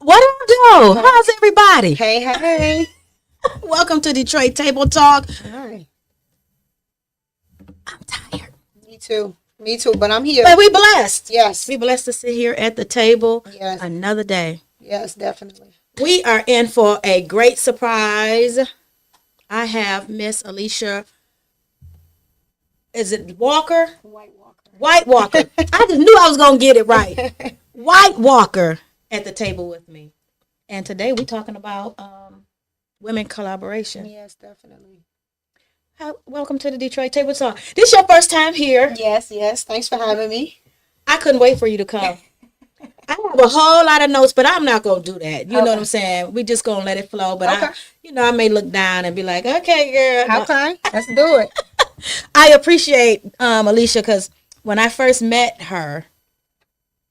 What up, though? How's everybody? Hey, hey. Welcome to Detroit Table Talk. Hi. I'm tired. Me too. Me too, but I'm here. But we blessed. Yes. We blessed to sit here at the table Yes. another day. Yes, definitely. We are in for a great surprise. I have Miss Alicia. Is it Walker? White Walker. White Walker. I just knew I was going to get it right. White Walker at the table with me. And today we're talking about women collaboration. Yes, definitely. Welcome to the Detroit Table Talk. This your first time here. Yes, yes. Thanks for having me. I couldn't wait for you to come. I have a whole lot of notes, but I'm not going to do that. You know what I'm saying? We just going to let it flow. But, I may look down and be like, okay, girl. Okay, let's do it. I appreciate Alicia because when I first met her,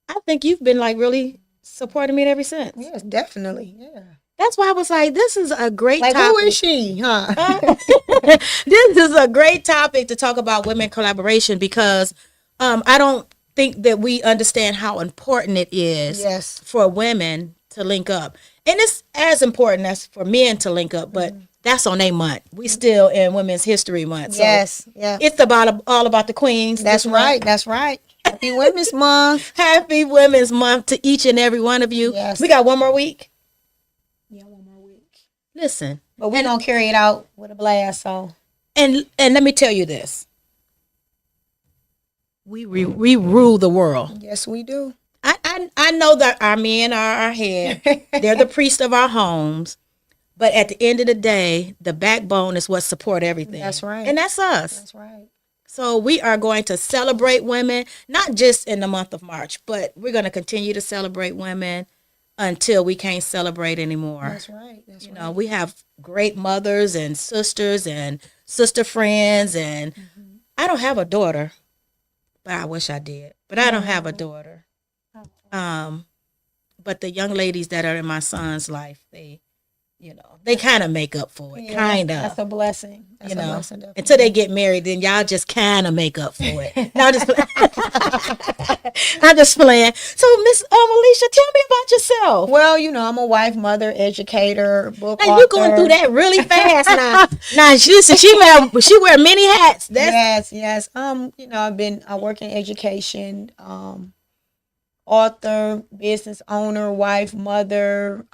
I think you've been like really supporting me ever since. Yes, definitely. Yeah. That's why I was like, this is a great topic. Who is she, huh? This is a great topic to talk about women collaboration because I don't think that we understand how important it is for women to link up. And it's as important as for men to link up, but that's on a month. We still in Women's History Month. So it's all about the queens. That's right. That's right. Happy Women's Month. Happy Women's Month to each and every one of you. Yes. We got one more week. Yeah, one more week. Listen. But we're going to carry it out with a blast, so. And let me tell you this. We rule the world. Yes, we do. I know that our men are our head. They're the priest of our homes. But at the end of the day, the backbone is what support everything. That's right. And that's us. That's right. So we are going to celebrate women, not just in the month of March, but we're going to continue to celebrate women until we can't celebrate anymore. That's right. That's you know, we have great mothers and sister friends, and I don't have a daughter, but I wish I did. But I don't have a daughter. But the young ladies that are in my son's life, they kind of make up for it, kind of. That's a blessing. That's a blessing, definitely. Until they get married, then y'all just kind of make up for it. No, I'm just playing. So, Miss Alicia, tell me about yourself. Well, I'm a wife, mother, educator, book author. You're going through that really fast now. Now, she wear many hats. Yes. I work in education, author, business owner, wife, mother,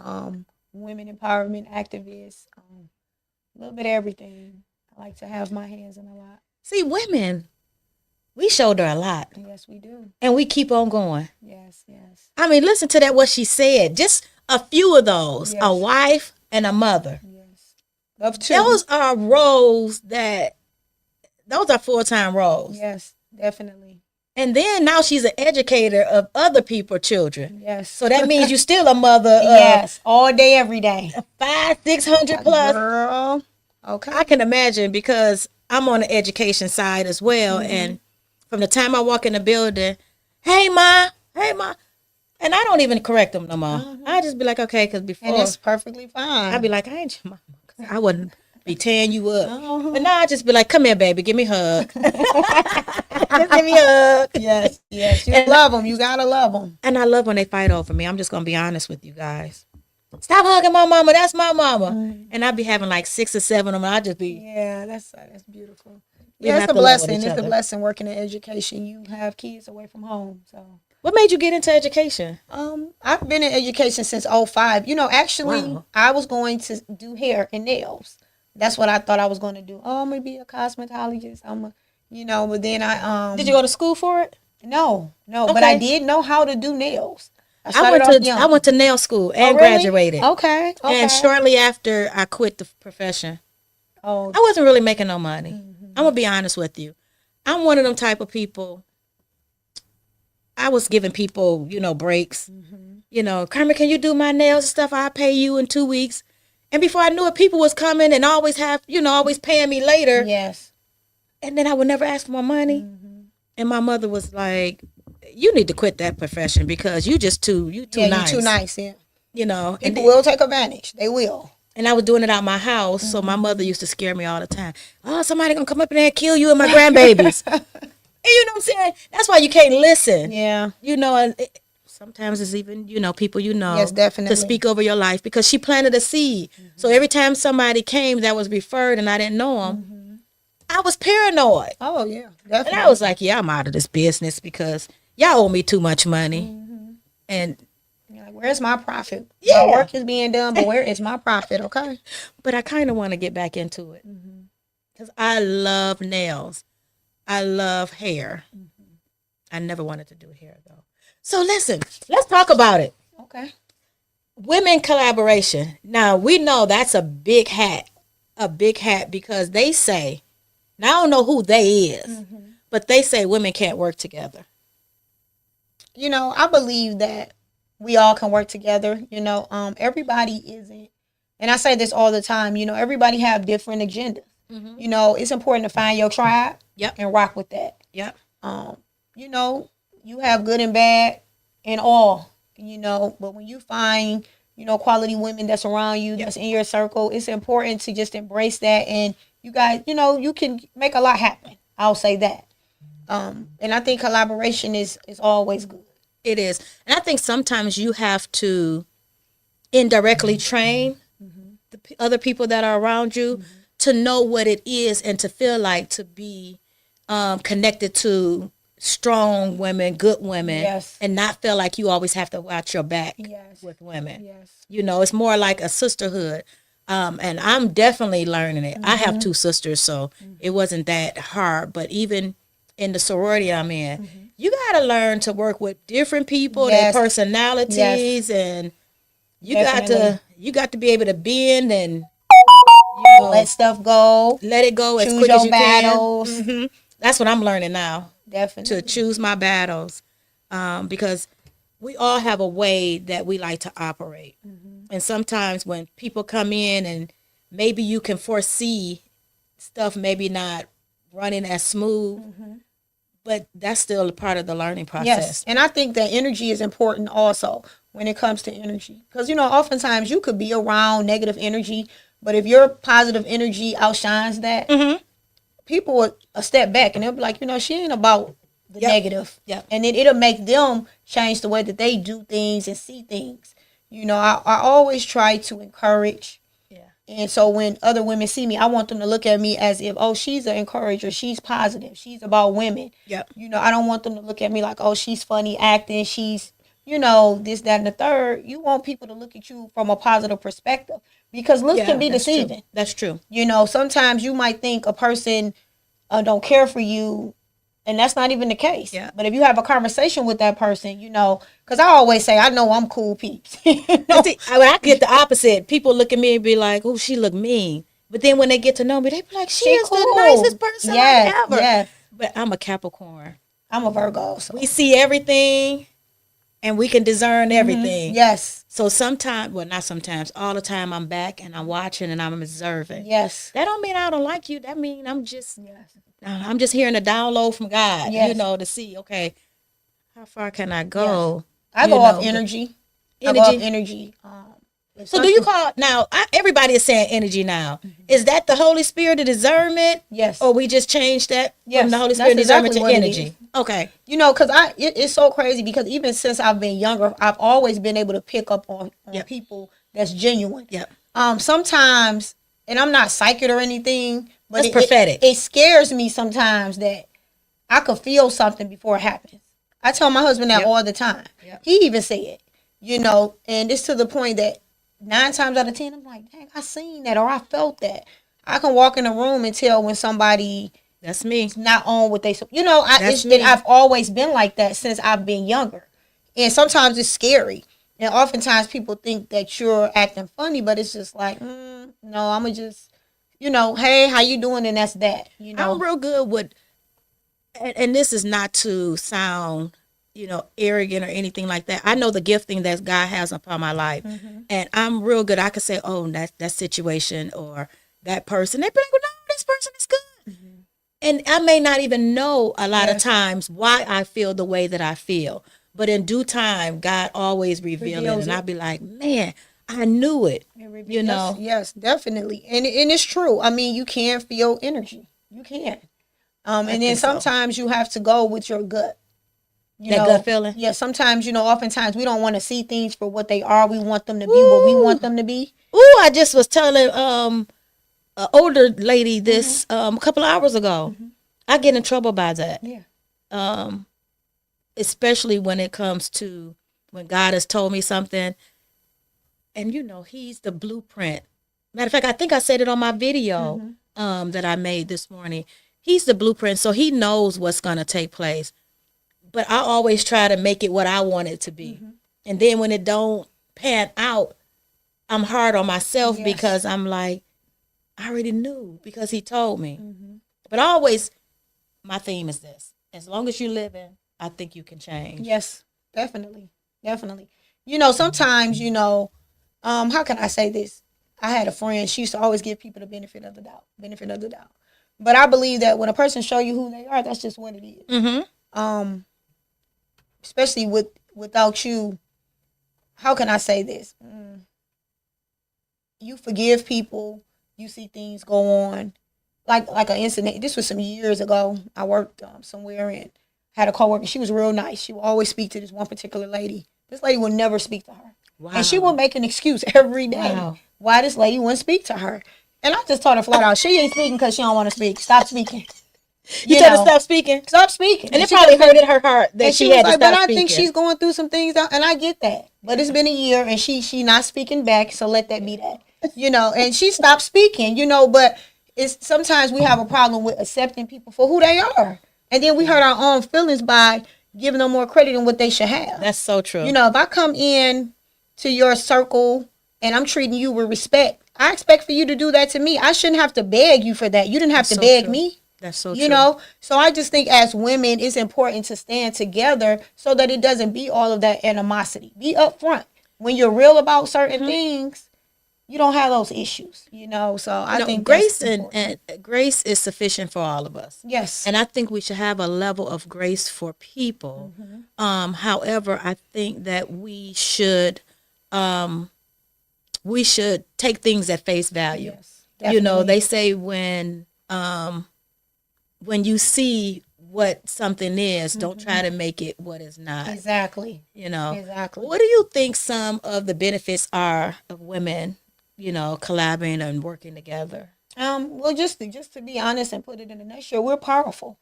women empowerment activist, a little bit of everything. I like to have my hands in a lot. See, women, we shoulder a lot. Yes, we do. And we keep on going. Yes. I mean, listen to that, what she said. Just a few of those. Yes. A wife and a mother. Yes. Of two. Those are roles those are full-time roles. Yes, definitely. And then now she's an educator of other people's children. Yes. So that means you're still a mother of yes, all day, every day. 500-600 plus. Girl. Okay. I can imagine because I'm on the education side as well. And from the time I walk in the building, hey, Ma. And I don't even correct them no more. I just be like, okay, because before. And it's perfectly fine. I'd be like, I ain't your mama. I wouldn't be tearing you up. But now I just be like, come here, baby, give me a hug. Just give me a hug. Yes. You love them. You gotta love them. And I love when they fight over me. I'm just gonna be honest with you guys. Stop hugging my mama. That's my mama. And I'd be having like 6 or 7 of them. I'd just be. Yeah, that's beautiful. Yeah, it's a blessing. It's a blessing working in education. You have kids away from home. So. What made you get into education? I've been in education since 2005. Actually, I was going to do hair and nails. That's what I thought I was going to do. Oh, I'm going to be a cosmetologist. But then I Did you go to school for it? No, Okay. but I did know how to do nails. I went to nail school and graduated. Okay. And shortly after I quit the profession. I wasn't really making no money. I'm going to be honest with you. I'm one of them type of people. I was giving people, breaks. Carmen, can you do my nails and stuff? I'll pay you in 2 weeks. And before I knew it, people was coming and always paying me later. Yes. And then I would never ask for my money. And my mother was like, you need to quit that profession because you just too nice. You're too nice, yeah. People will take advantage. They will. And I was doing it out my house, so my mother used to scare me all the time. Oh, somebody gonna come up in there and kill you and my grandbabies. And you know what I'm saying? That's why you can't listen. Yeah. And Sometimes it's even, people Yes, definitely. to speak over your life because she planted a seed. Mm-hmm. So every time somebody came that was referred and I didn't know them, mm-hmm. I was paranoid. Oh, yeah, definitely. And I was like, yeah, I'm out of this business because y'all owe me too much money. Mm-hmm. And you're like, where's my profit? Yeah. My work is being done, but where is my profit? Okay. But I kind of want to get back into it because I love nails. I love hair. Mm-hmm. I never wanted to do hair, though. So listen, let's talk about it. Okay. Women collaboration. Now, we know that's a big hat because they say, now I don't know who they is, but they say women can't work together. I believe that we all can work together. Everybody isn't, and I say this all the time, everybody have different agendas. Mm-hmm. It's important to find your tribe and rock with that. Yep. You have good and bad and all, but when you find, quality women that's around you, that's in your circle, it's important to just embrace that. And you guys, you can make a lot happen. I'll say that. And I think collaboration is always good. It is. And I think sometimes you have to indirectly train the other people that are around you to know what it is and to feel like to be connected to strong women, good women, and not feel like you always have to watch your back with women. Yes. It's more like a sisterhood. And I'm definitely learning it. I have 2 sisters, so it wasn't that hard. But even in the sorority I'm in, you got to learn to work with different people, their personalities, and you got to be able to bend and let stuff go, let it go as quick as you can. That's what I'm learning now. Definitely. To choose my battles, because we all have a way that we like to operate. And sometimes when people come in and maybe you can foresee stuff maybe not running as smooth, but that's still a part of the learning process. Yes, and I think that energy is important also when it comes to energy. Because, oftentimes you could be around negative energy, but if your positive energy outshines that, people will step back and they'll be like, she ain't about the negative. Yep. And then it'll make them change the way that they do things and see things. I always try to encourage. Yeah. And so when other women see me, I want them to look at me as if, oh, she's an encourager. She's positive. She's about women. Yep. I don't want them to look at me like, oh, she's funny acting. She's, this, that, and the third. You want people to look at you from a positive perspective. Because looks can be deceiving. True. That's true. Sometimes you might think a person don't care for you, and that's not even the case. Yeah. But if you have a conversation with that person, because I always say, I know I'm cool peeps. See, when I get the opposite, people look at me and be like, oh, she look mean. But then when they get to know me, they be like, she is cool. The nicest person ever. Yes. But I'm a Capricorn. I'm a Virgo. So. We see everything. And we can discern everything. Yes. So sometimes, well, not sometimes, all the time I'm back and I'm watching and I'm observing. Yes. That don't mean I don't like you. That mean I'm just hearing a download from God, to see, okay, how far can I go? Yes. I go off energy. I go off energy. So do you call, now, everybody is saying energy now. Is that the Holy Spirit of discernment? Yes. Or we just changed that from the Holy Spirit of discernment to energy? Okay. Because it's so crazy because even since I've been younger, I've always been able to pick up on people that's genuine. Yep. Sometimes, and I'm not psychic or anything, but it's prophetic. It scares me sometimes that I could feel something before it happens. I tell my husband that all the time. Yep. He even said, and it's to the point that 9 times out of 10, I'm like, dang, I seen that or I felt that. I can walk in a room and tell when somebody that's me not on what they I've always been like that since I've been younger. And sometimes it's scary. And oftentimes people think that you're acting funny, but it's just like, no, I'm gonna just, hey, how you doing? And that's that. I'm real good with, and this is not to sound arrogant or anything like that. I know the gifting that God has upon my life. And I'm real good. I could say, oh, that situation or that person. They'd be like, well, no, this person is good. And I may not even know a lot of times why I feel the way that I feel. But in due time, God always reveals it. And I'd be like, man, I knew it. Yes, definitely. And it's true. I mean, you can feel energy. You can. And then sometimes you have to go with your gut. That gut feeling? Yeah, sometimes, oftentimes we don't want to see things for what they are. We want them to be what we want them to be. Ooh, I just was telling an older lady this a couple of hours ago. I get in trouble by that. Yeah. Especially when it comes to when God has told me something. And, he's the blueprint. Matter of fact, I think I said it on my video that I made this morning. He's the blueprint, so he knows what's going to take place. But I always try to make it what I want it to be. And then when it don't pan out, I'm hard on myself because I'm like, I already knew because he told me. But always, my theme is this. As long as you're living, I think you can change. Yes, definitely. Definitely. Sometimes, how can I say this? I had a friend, she used to always give people the benefit of the doubt. But I believe that when a person show you who they are, that's just what it is. Especially without you, how can I say this? You forgive people, you see things go on. Like an incident, this was some years ago. I worked somewhere and had a coworker. She was real nice. She would always speak to this one particular lady. This lady would never speak to her. Wow. And she would make an excuse every day why this lady wouldn't speak to her. And I just told her flat out, she ain't speaking because she don't want to speak. Stop speaking. You told her stop speaking? Stop speaking. And it probably hurted her heart that she had to stop speaking. But I think she's going through some things, and I get that. But it's been a year, and she not speaking back, so let that be that. And she stopped speaking, but it's sometimes we have a problem with accepting people for who they are. And then we hurt our own feelings by giving them more credit than what they should have. That's so true. If I come in to your circle and I'm treating you with respect, I expect for you to do that to me. I shouldn't have to beg you for that. You didn't have to beg me. That's so true. So I just think as women, it's important to stand together so that it doesn't be all of that animosity. Be upfront. When you're real about certain things, you don't have those issues, So I think grace and grace is sufficient for all of us. Yes. And I think we should have a level of grace for people. However, I think that we should take things at face value. Yes, definitely. They say when you see what something is, don't try to make it what is not. Exactly. Exactly. What do you think some of the benefits are of women, collaborating and working together? Well, just to be honest and put it in a nutshell, we're powerful.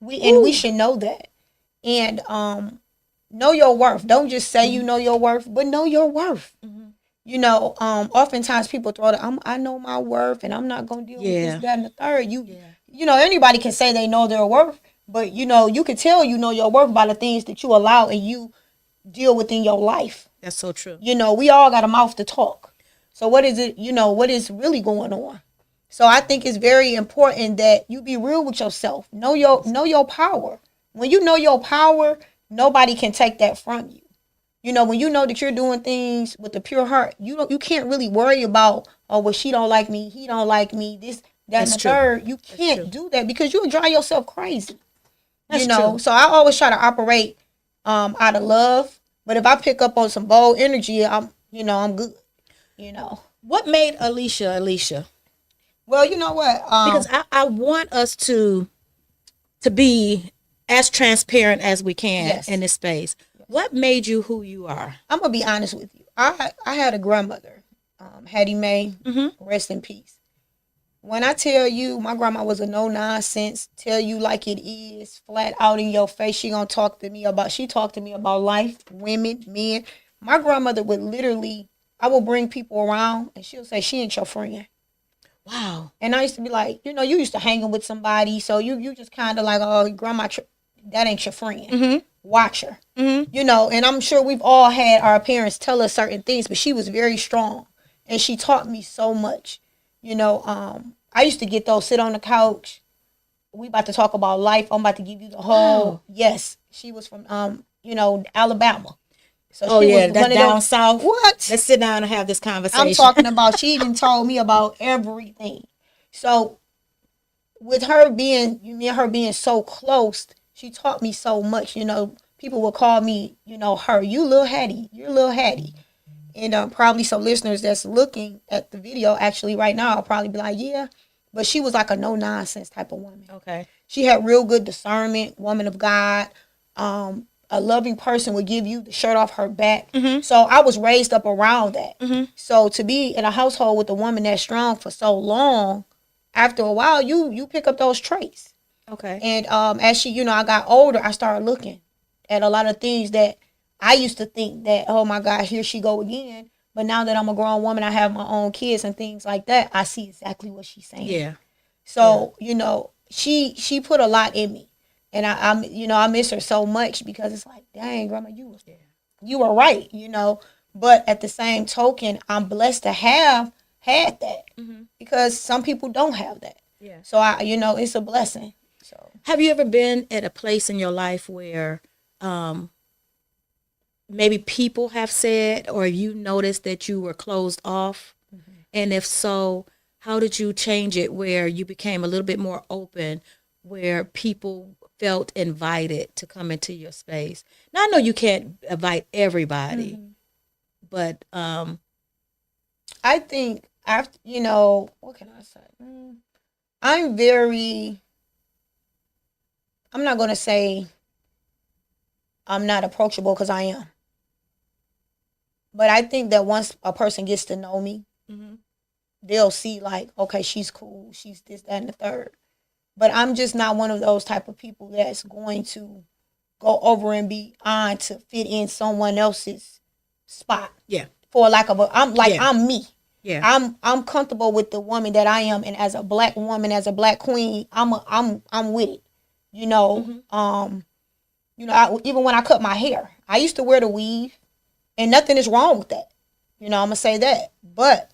We should know that. And know your worth. Don't just say you know your worth, but know your worth. Oftentimes people throw I know my worth and I'm not going to deal with this, that, and the third. Anybody can say they know their worth, but you can tell you know your worth by the things that you allow and you deal with in your life. That's so true. We all got a mouth to talk. So what is it, what is really going on? So I think it's very important that you be real with yourself. Know your power. When you know your power, nobody can take that from you. When you know that you're doing things with a pure heart, you can't really worry about, oh, well, she don't like me, he don't like me, this, that, and the third. You can't do that because you'll drive yourself crazy. That's true. So I always try to operate out of love. But if I pick up on some bold energy, I'm good. What made Alicia? Well, you know what? Because I want us to be as transparent as we can in this space. What made you who you are? I'm gonna be honest with you. I had a grandmother, Hattie Mae, rest in peace. When I tell you, my grandma was a no nonsense, tell you like it is, flat out in your face. She talked to me about life, women, men. My grandmother would literally, I would bring people around and she'll say, she ain't your friend. Wow. And I used to be like, you used to hanging with somebody, so you just kind of like, oh, grandma, that ain't your friend. Watch her. And I'm sure we've all had our parents tell us certain things, but she was very strong and she taught me so much. I used to get those, sit on the couch. We about to talk about life. I'm about to give you the whole, yes. She was from, Alabama. So that's down south. What? Let's sit down and have this conversation. I'm talking about, she even told me about everything. So with her being, me and her being so close, she taught me so much. People will call me, her, you little Hattie, you're little Hattie. And probably some listeners that's looking at the video actually right now will probably be like, yeah. But she was like a no-nonsense type of woman. Okay. She had real good discernment, woman of God. a loving person would give you the shirt off her back. So I was raised up around that. So to be in a household with a woman that's strong for so long, after a while, you pick up those traits. Okay. And as she, I got older, I started looking at a lot of things that I used to think that, oh my gosh, here she go again. But now that I'm a grown woman, I have my own kids and things like that, I see exactly what she's saying. Yeah. So, she put a lot in me. And I miss her so much because it's like, dang, grandma, you were right, But at the same token, I'm blessed to have had that because some people don't have that. Yeah. So it's a blessing. So have you ever been at a place in your life where maybe people have said, or you noticed that you were closed off? And if so, how did you change it where you became a little bit more open, where people felt invited to come into your space? Now, I know you can't invite everybody, but I think after, what can I say? I'm not going to say I'm not approachable because I am. But I think that once a person gets to know me, they'll see like, okay, she's cool. She's this, that, and the third. But I'm just not one of those type of people that's going to go over and be on to fit in someone else's spot. Yeah. For lack of I'm me. Yeah. I'm comfortable with the woman that I am, and as a black woman, as a black queen, I'm with it. Even when I cut my hair, I used to wear the weave, and nothing is wrong with that. I'm gonna say that. But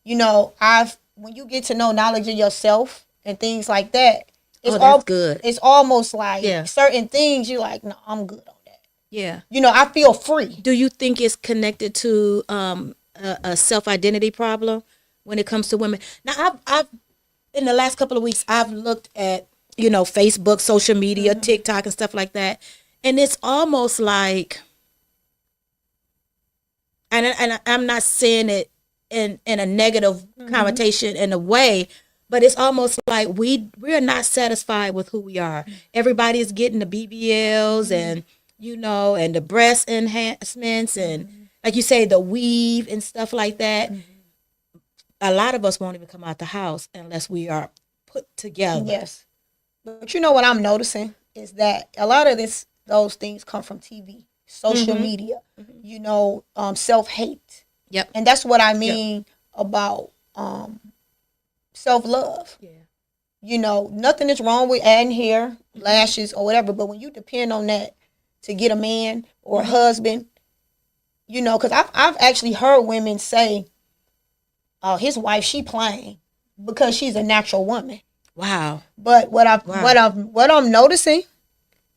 when you get to know knowledge of yourself and things like that, that's good. It's almost like certain things you're like, no, I'm good on that. Yeah. I feel free. Do you think it's connected to a self-identity problem when it comes to women? Now, I've in the last couple of weeks, I've looked at, Facebook, social media, TikTok and stuff like that. And it's almost like, and I'm not saying it in a negative connotation in a way, but it's almost like we're not satisfied with who we are. Everybody is getting the BBLs and, and the breast enhancements and, like you say, the weave and stuff like that. A lot of us won't even come out the house unless we are put together. Yes. But what I'm noticing is that a lot of those things come from TV, social media, self-hate. Yep. And that's what I mean about self-love. Yeah. Nothing is wrong with adding hair, lashes, or whatever, but when you depend on that to get a man or a husband, because I've actually heard women say, his wife, she playing because she's a natural woman. Wow. But what I'm noticing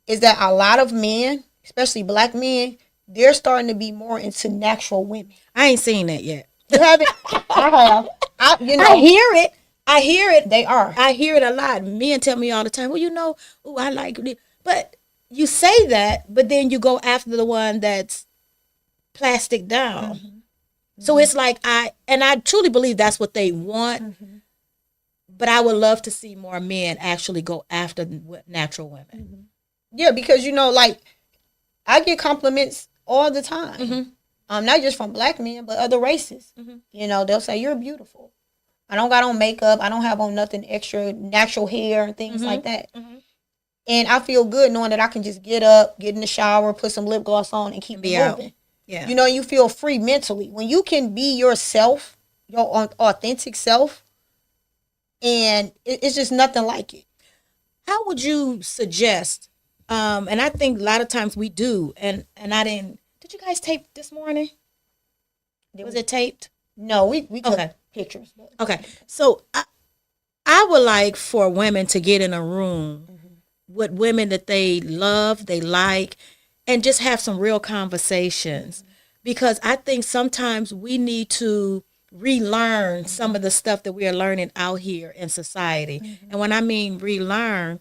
is that a lot of men, especially black men, they're starting to be more into natural women. I ain't seen that yet. You haven't? I have. I hear it. They are. I hear it a lot. Men tell me all the time, well, I like it. But you say that, but then you go after the one that's plastic down. So it's like I truly believe that's what they want. But I would love to see more men actually go after natural women. Yeah, because I get compliments all the time. Not just from black men, but other races. They'll say, you're beautiful. I don't got on makeup. I don't have on nothing extra, natural hair and things like that. And I feel good knowing that I can just get up, get in the shower, put some lip gloss on, and keep it moving. Yeah. You feel free mentally. When you can be yourself, your authentic self, and it's just nothing like it. How would you suggest, and I think a lot of times we do, and I didn't, did you guys tape this morning? Was it taped? No, we took pictures. Okay. So I would like for women to get in a room with women that they love, they like, and just have some real conversations. Because I think sometimes we need to relearn some of the stuff that we are learning out here in society. And when I mean relearn,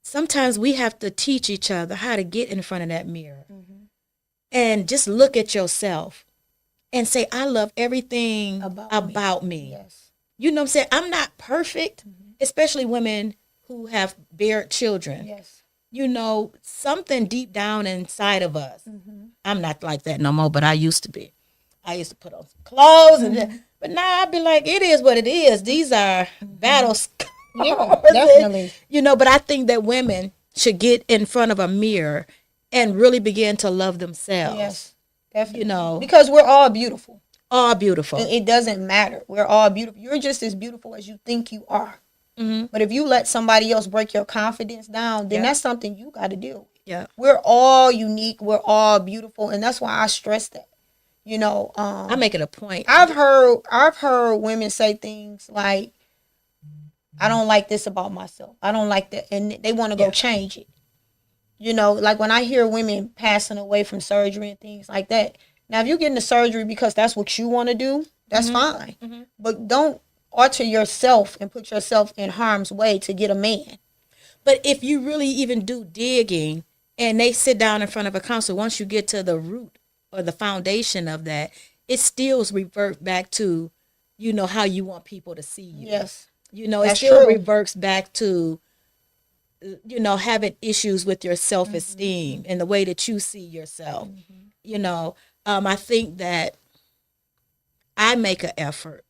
sometimes we have to teach each other how to get in front of that mirror and just look at yourself and say, I love everything about me. Yes. You know what I'm saying? I'm not perfect, especially women who have bear children. Yes. you know, something deep down inside of us. I'm not like that no more, but I used to be. I used to put on some clothes, but now I be like, it is what it is. These are battle scars. Yeah, definitely. You know, but I think that women should get in front of a mirror and really begin to love themselves. Yes, definitely. You know, because we're all beautiful. All beautiful. It doesn't matter. We're all beautiful. You're just as beautiful as you think you are. But if you let somebody else break your confidence down, then that's something you got to deal with. Yeah. We're all unique. We're all beautiful. And that's why I stress that. You know, I make it a point. I've heard women say things like, I don't like this about myself. I don't like that. And they want to go change it. You know, like when I hear women passing away from surgery and things like that. Now, if you're getting the surgery because that's what you want to do, that's fine. But don't alter yourself and put yourself in harm's way to get a man. But if you really even do digging and they sit down in front of a counselor, once you get to the root or the foundation of that, it still reverts back to, you know, how you want people to see you. Yes. You know, it still reverts back to, you know, having issues with your self-esteem and the way that you see yourself. You know, I think that I make an effort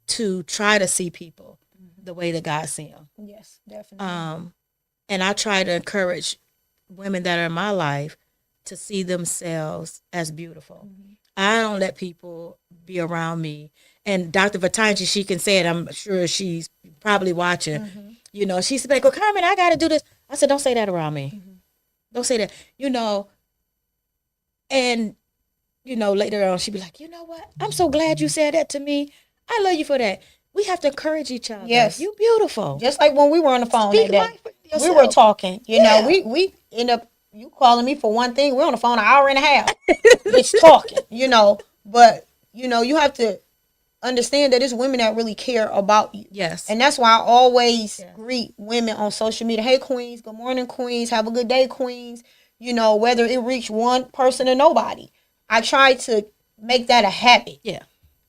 to try to see people the way that God see them. Yes, definitely. And I try to encourage women that are in my life to see themselves as beautiful. I don't let people be around me. And Dr. Vatanji, she can say it. I'm sure she's probably watching. You know, she's like, "Oh, Carmen, I got to do this." I said, "Don't say that around me. Don't say that." You know, and, you know, later on, she'd be like, "You know what? I'm so glad you said that to me. I love you for that." We have to encourage each other. Yes. You beautiful. Just like when we were on the phone Speak that life day. for yourself. We were talking. You know, we end up, you calling me for one thing. We're on the phone an hour and a half. Just talking, you know. But, you know, you have to understand that it's women that really care about you. Yes. And that's why I always greet women on social media. Hey, queens. Good morning, queens. Have a good day, queens. You know, whether it reach one person or nobody. I try to make that a habit. Yeah.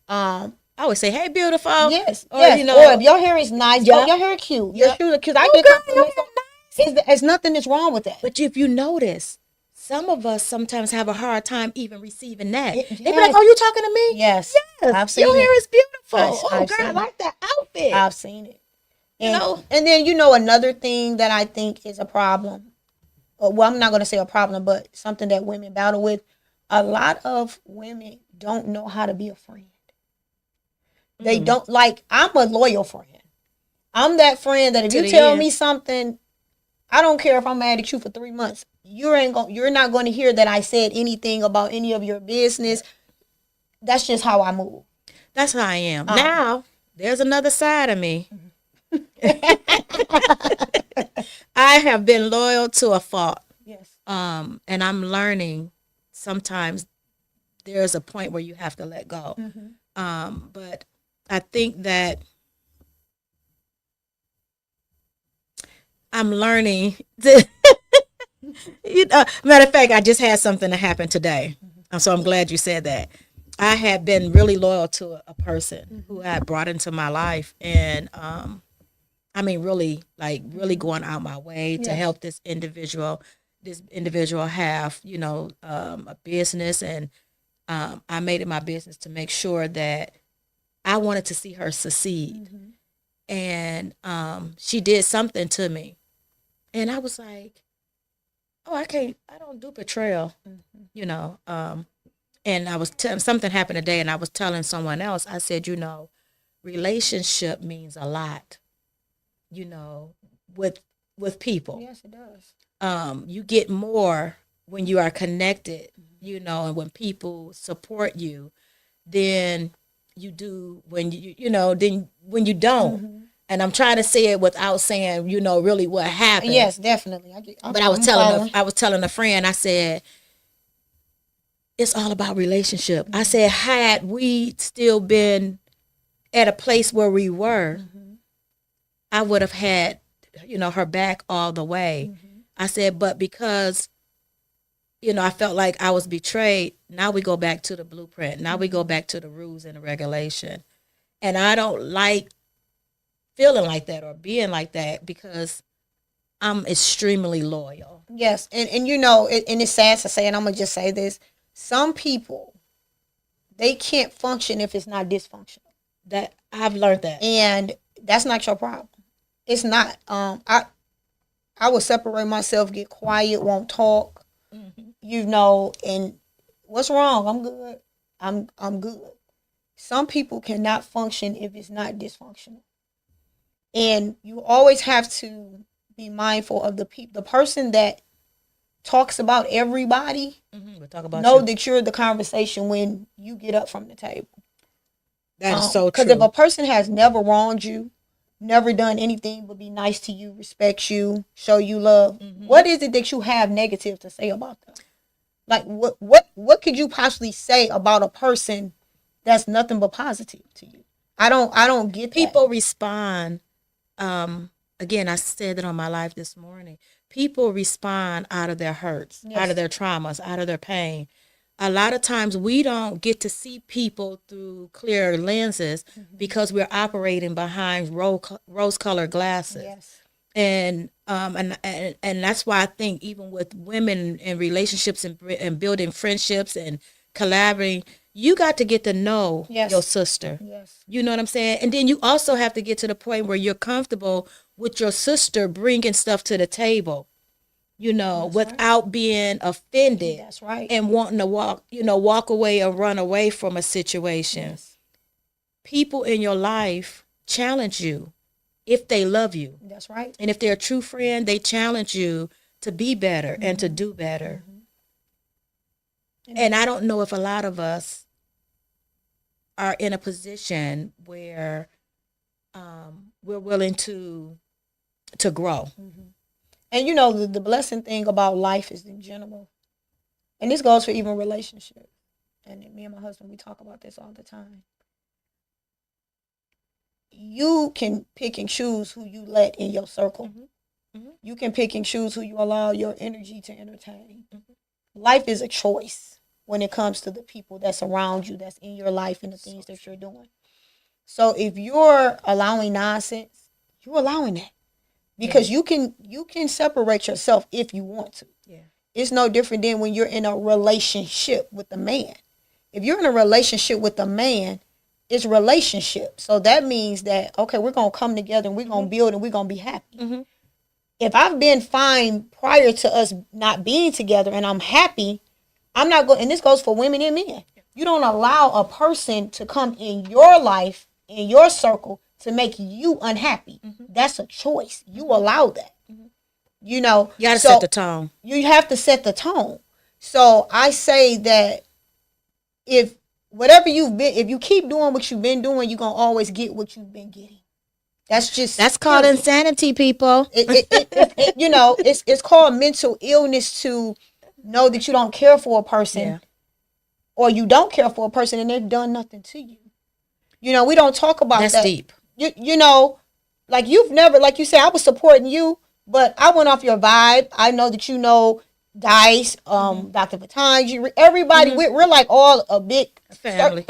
I would say, "Hey, beautiful." Yes. Or, yes. you know, or if your hair is nice, your hair cute. Your shoes are cute. I get compliments. There's nothing that's wrong with that. But if you notice, some of us sometimes have a hard time even receiving that. Yes. They be like, "Oh, you talking to me?" Yes. Yes. I've seen your hair is beautiful. I've girl, seen I like that outfit. I've seen it. And, You know? And then, you know, another thing that I think is a problem. Well, I'm not going to say a problem, but something that women battle with. A lot of women don't know how to be a friend. They don't, like, I'm a loyal friend. I'm that friend that if you tell me something, I don't care if I'm mad at you for 3 months. You're not going to hear that I said anything about any of your business. That's just how I move. That's how I am. Now, there's another side of me. I have been loyal to a fault. Yes. And I'm learning sometimes there's a point where you have to let go. But I think that I'm learning to, matter of fact, I just had something that happened today. So I'm glad you said that. I had been really loyal to a person who I brought into my life. And I mean, really going out my way to help this individual have, you know, a business. And I made it my business to make sure that I wanted to see her succeed. And she did something to me. And I was like, "Oh, I don't do betrayal," you know. And I was something happened today, and I was telling someone else, I said, you know, relationship means a lot, you know, with people. Yes, it does. You get more when you are connected, you know, and when people support you than you do when when you don't. And I'm trying to say it without saying, you know, really what happened. Yes, definitely. But I was telling a friend, I said, it's all about relationship. I said, had we still been at a place where we were, I would have had, you know, her back all the way. I said, but because, you know, I felt like I was betrayed, now we go back to the blueprint. Now we go back to the rules and the regulation. And I don't like feeling like that or being like that, because I'm extremely loyal. Yes, and you know, and it's sad to say, and I'm gonna just say this: some people, they can't function if it's not dysfunctional. That I've learned that, and that's not your problem. It's not. I will separate myself, get quiet, won't talk. Mm-hmm. You know, and what's wrong? I'm good. I'm good. Some people cannot function if it's not dysfunctional, and you always have to be mindful of the person that talks about everybody. Mm-hmm. We'll talk about know that you're the conversation when you get up from the table. That's so true. Because if a person has never wronged you, never done anything but be nice to you, respect you, show you love, mm-hmm. what is it that you have negative to say about them? Like what could you possibly say about a person that's nothing but positive to you? I don't get people that. Respond. Again, I said that on my live this morning. People respond out of their hurts, yes. out of their traumas, out of their pain. A lot of times we don't get to see people through clear lenses mm-hmm. because we're operating behind rose-colored glasses. Yes. And that's why I think even with women in relationships and building friendships and collaborating, you got to get to know yes. your sister. Yes. You know what I'm saying? And then you also have to get to the point where you're comfortable with your sister bringing stuff to the table, you know, that's without right. being offended. That's right. And wanting to walk away or run away from a situation. Yes. People in your life challenge you if they love you. That's right. And if they're a true friend, they challenge you to be better mm-hmm. and to do better. Mm-hmm. And I don't know if a lot of us are in a position where we're willing to grow. Mm-hmm. And you know, the blessing thing about life is in general, and this goes for even relationships. And me and my husband, we talk about this all the time. You can pick and choose who you let in your circle. Mm-hmm. Mm-hmm. You can pick and choose who you allow your energy to entertain. Mm-hmm. Life is a choice when it comes to the people that's around you, that's in your life, and the things that you're doing. So if you're allowing nonsense, you're allowing that. Because you can separate yourself if you want to. Yeah. It's no different than when you're in a relationship with a man. If you're in a relationship with a man, it's relationship. So that means that, okay, we're going to come together and we're going to build and we're going to be happy. Mm-hmm. If I've been fine prior to us not being together and I'm happy, I'm not going, and this goes for women and men. You don't allow a person to come in your life, in your circle, to make you unhappy. Mm-hmm. That's a choice. You allow that. Mm-hmm. You know. You got to set the tone. You have to set the tone. So I say that if you keep doing what you've been doing, you're going to always get what you've been getting. That's called insanity, people. You know, it's called mental illness to know that you don't care for a person or you don't care for a person and they've done nothing to you. You know, we don't talk about that. That's deep. You know, like you've never, like you said, I was supporting you, but I went off your vibe. I know that you know Dice, mm-hmm. Dr. Batanji, everybody, mm-hmm. we're like all a big family.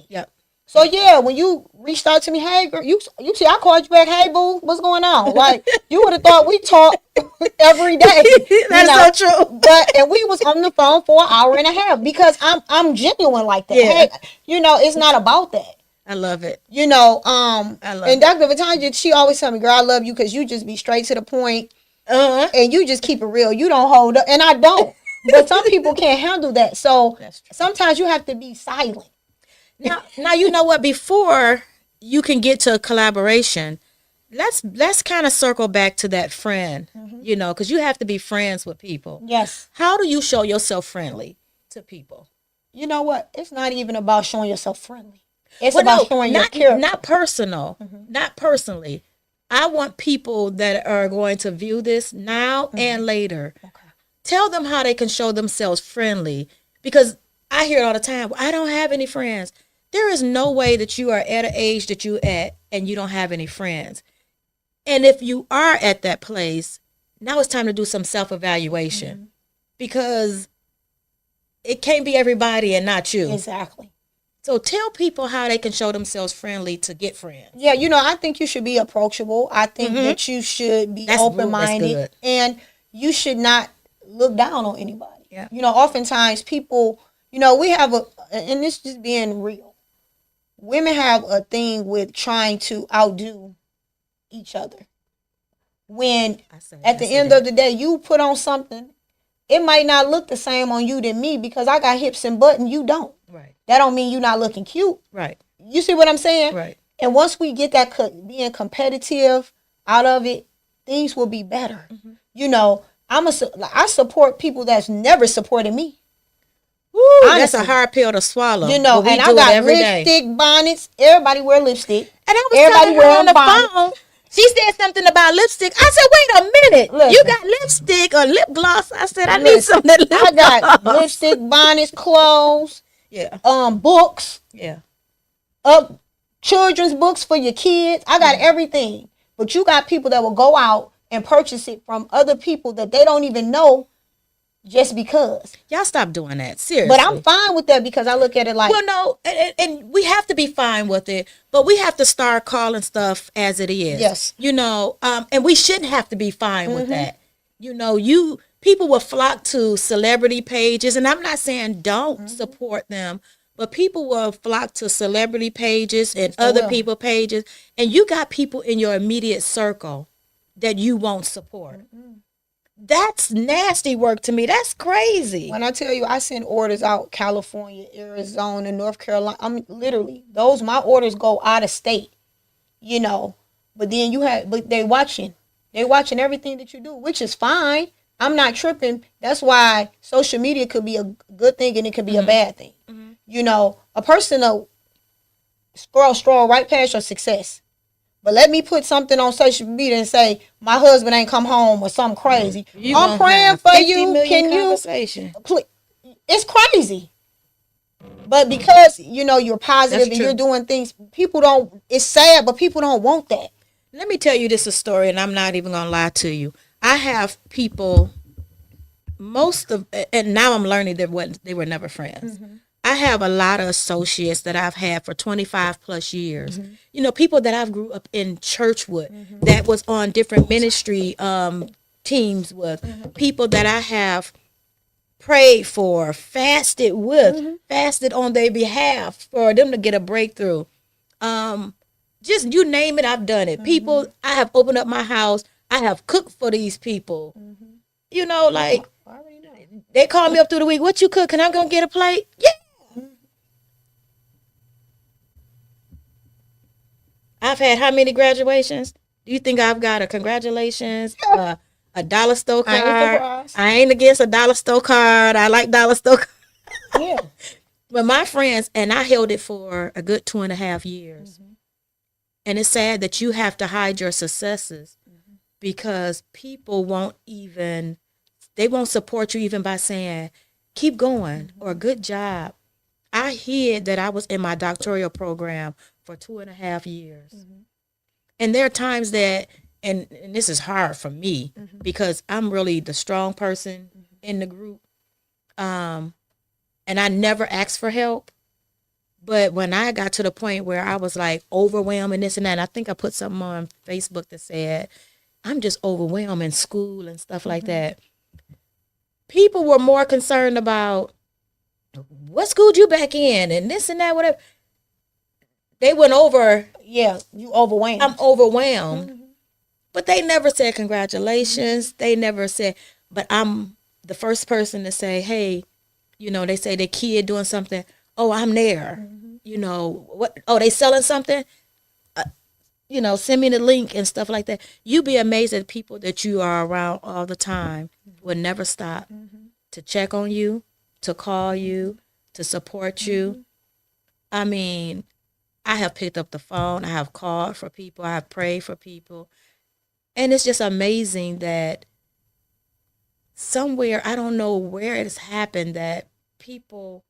Yep. So yeah, when you reached out to me, hey girl, you see, I called you back, hey boo, what's going on? Like you would have thought we talk every day. That's so true. And we was on the phone for an hour and a half because I'm genuine like that. Yeah. Hey, you know, it's not about that. I love it. You know, and Dr. Batanji, she always tell me, girl, I love you because you just be straight to the point, and you just keep it real. You don't hold up, and I don't. But some people can't handle that. So sometimes you have to be silent. Now you know what? Before you can get to a collaboration, let's kind of circle back to that friend. Mm-hmm. You know, because you have to be friends with people. Yes. How do you show yourself friendly to people? You know what? It's not even about showing yourself friendly. It's about showing your character. Not personal. Mm-hmm. Not personally. I want people that are going to view this now mm-hmm. and later. Okay. Tell them how they can show themselves friendly. Because I hear it all the time. Well, I don't have any friends. There is no way that you are at an age that you're at and you don't have any friends. And if you are at that place, now it's time to do some self-evaluation. Mm-hmm. Because it can't be everybody and not you. Exactly. So tell people how they can show themselves friendly to get friends. Yeah, I think you should be approachable. I think that you should be open-minded, and you should not look down on anybody. Yeah. Oftentimes people, we have and this just being real. Women have a thing with trying to outdo each other. When at the end of the day, you put on something, it might not look the same on you than me because I got hips and butt and you don't. Right. That don't mean you're not looking cute. Right. You see what I'm saying? Right. And once we get that being competitive out of it, things will be better. I support people that's never supported me. Woo, that's a hard pill to swallow. And I got lipstick bonnets. Everybody wear lipstick. And I was telling her on the phone. She said something about lipstick. I said, wait a minute. Listen, you got lipstick or lip gloss? I said, I need some of that lip gloss. I got lipstick, bonnets, clothes. Yeah. Books. Yeah. Children's books for your kids. I got everything. But you got people that will go out and purchase it from other people that they don't even know just because. Y'all stop doing that. Seriously. But I'm fine with that because I look at it like... Well, no, and we have to be fine with it, but we have to start calling stuff as it is. Yes. And we shouldn't have to be fine with that. People will flock to celebrity pages, and I'm not saying don't support them, but people will flock to celebrity pages and other people pages, and you got people in your immediate circle that you won't support. That's nasty work to me. That's crazy. When I tell you I send orders out California, Arizona, North Carolina, literally, my orders go out of state, but then but they watching everything that you do, which is fine. I'm not tripping. That's why social media could be a good thing and it could be a bad thing. A person will scroll right past your success. But let me put something on social media and say, my husband ain't come home or something crazy. I'm praying for you. Can you? Please. It's crazy. But because, you're positive and you're doing things, it's sad, but people don't want that. Let me tell you this a story, and I'm not even going to lie to you. I have people, and now I'm learning that they were never friends. I have a lot of associates that I've had for 25 plus years. People that I've grew up in church with, that was on different ministry teams with, people that I have prayed for, fasted with, fasted on their behalf for them to get a breakthrough. Just you name it, I've done it. People, I have opened up my house. I have cooked for these people. They call me up through the week. What you cook? Can I go get a plate? Yeah. I've had how many graduations? Do you think I've got a congratulations, a dollar store card? I ain't against a dollar store card. I like dollar store cards. Yeah. But my friends, and I held it for a good 2.5 years. And it's sad that you have to hide your successes because people won't support you even by saying, keep going or good job. I hid that I was in my doctoral program for 2.5 years. And there are times that, and this is hard for me because I'm really the strong person in the group. And I never asked for help. But when I got to the point where I was like overwhelmed and this and that, and I think I put something on Facebook that said, I'm just overwhelmed in school and stuff like that. People were more concerned about what school you back in and this and that, whatever. They went over. Yeah, you overwhelmed. I'm overwhelmed. But they never said congratulations. They never said, but I'm the first person to say, hey, they say their kid doing something. Oh, I'm there. What? Oh, they selling something? Send me the link and stuff like that. You'd be amazed at people that you are around all the time will never stop to check on you, to call you, to support you. I mean, I have picked up the phone. I have called for people. I have prayed for people. And it's just amazing that somewhere, I don't know where it has happened, that people,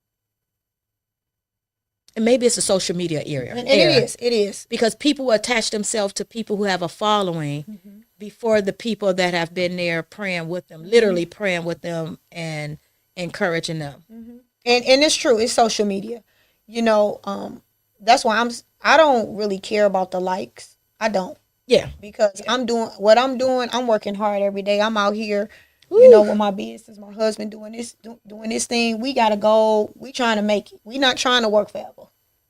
and maybe it's a social media era. It is. Because people attach themselves to people who have a following before the people that have been there praying with them, literally praying with them and encouraging them. And it's true. It's social media. you know, that's why I don't really care about the likes. I don't. Yeah. Because I'm doing what I'm doing. I'm working hard every day. I'm out here, you know, with my business, my husband doing this thing. We got to go. We trying to make it. We not trying to work forever.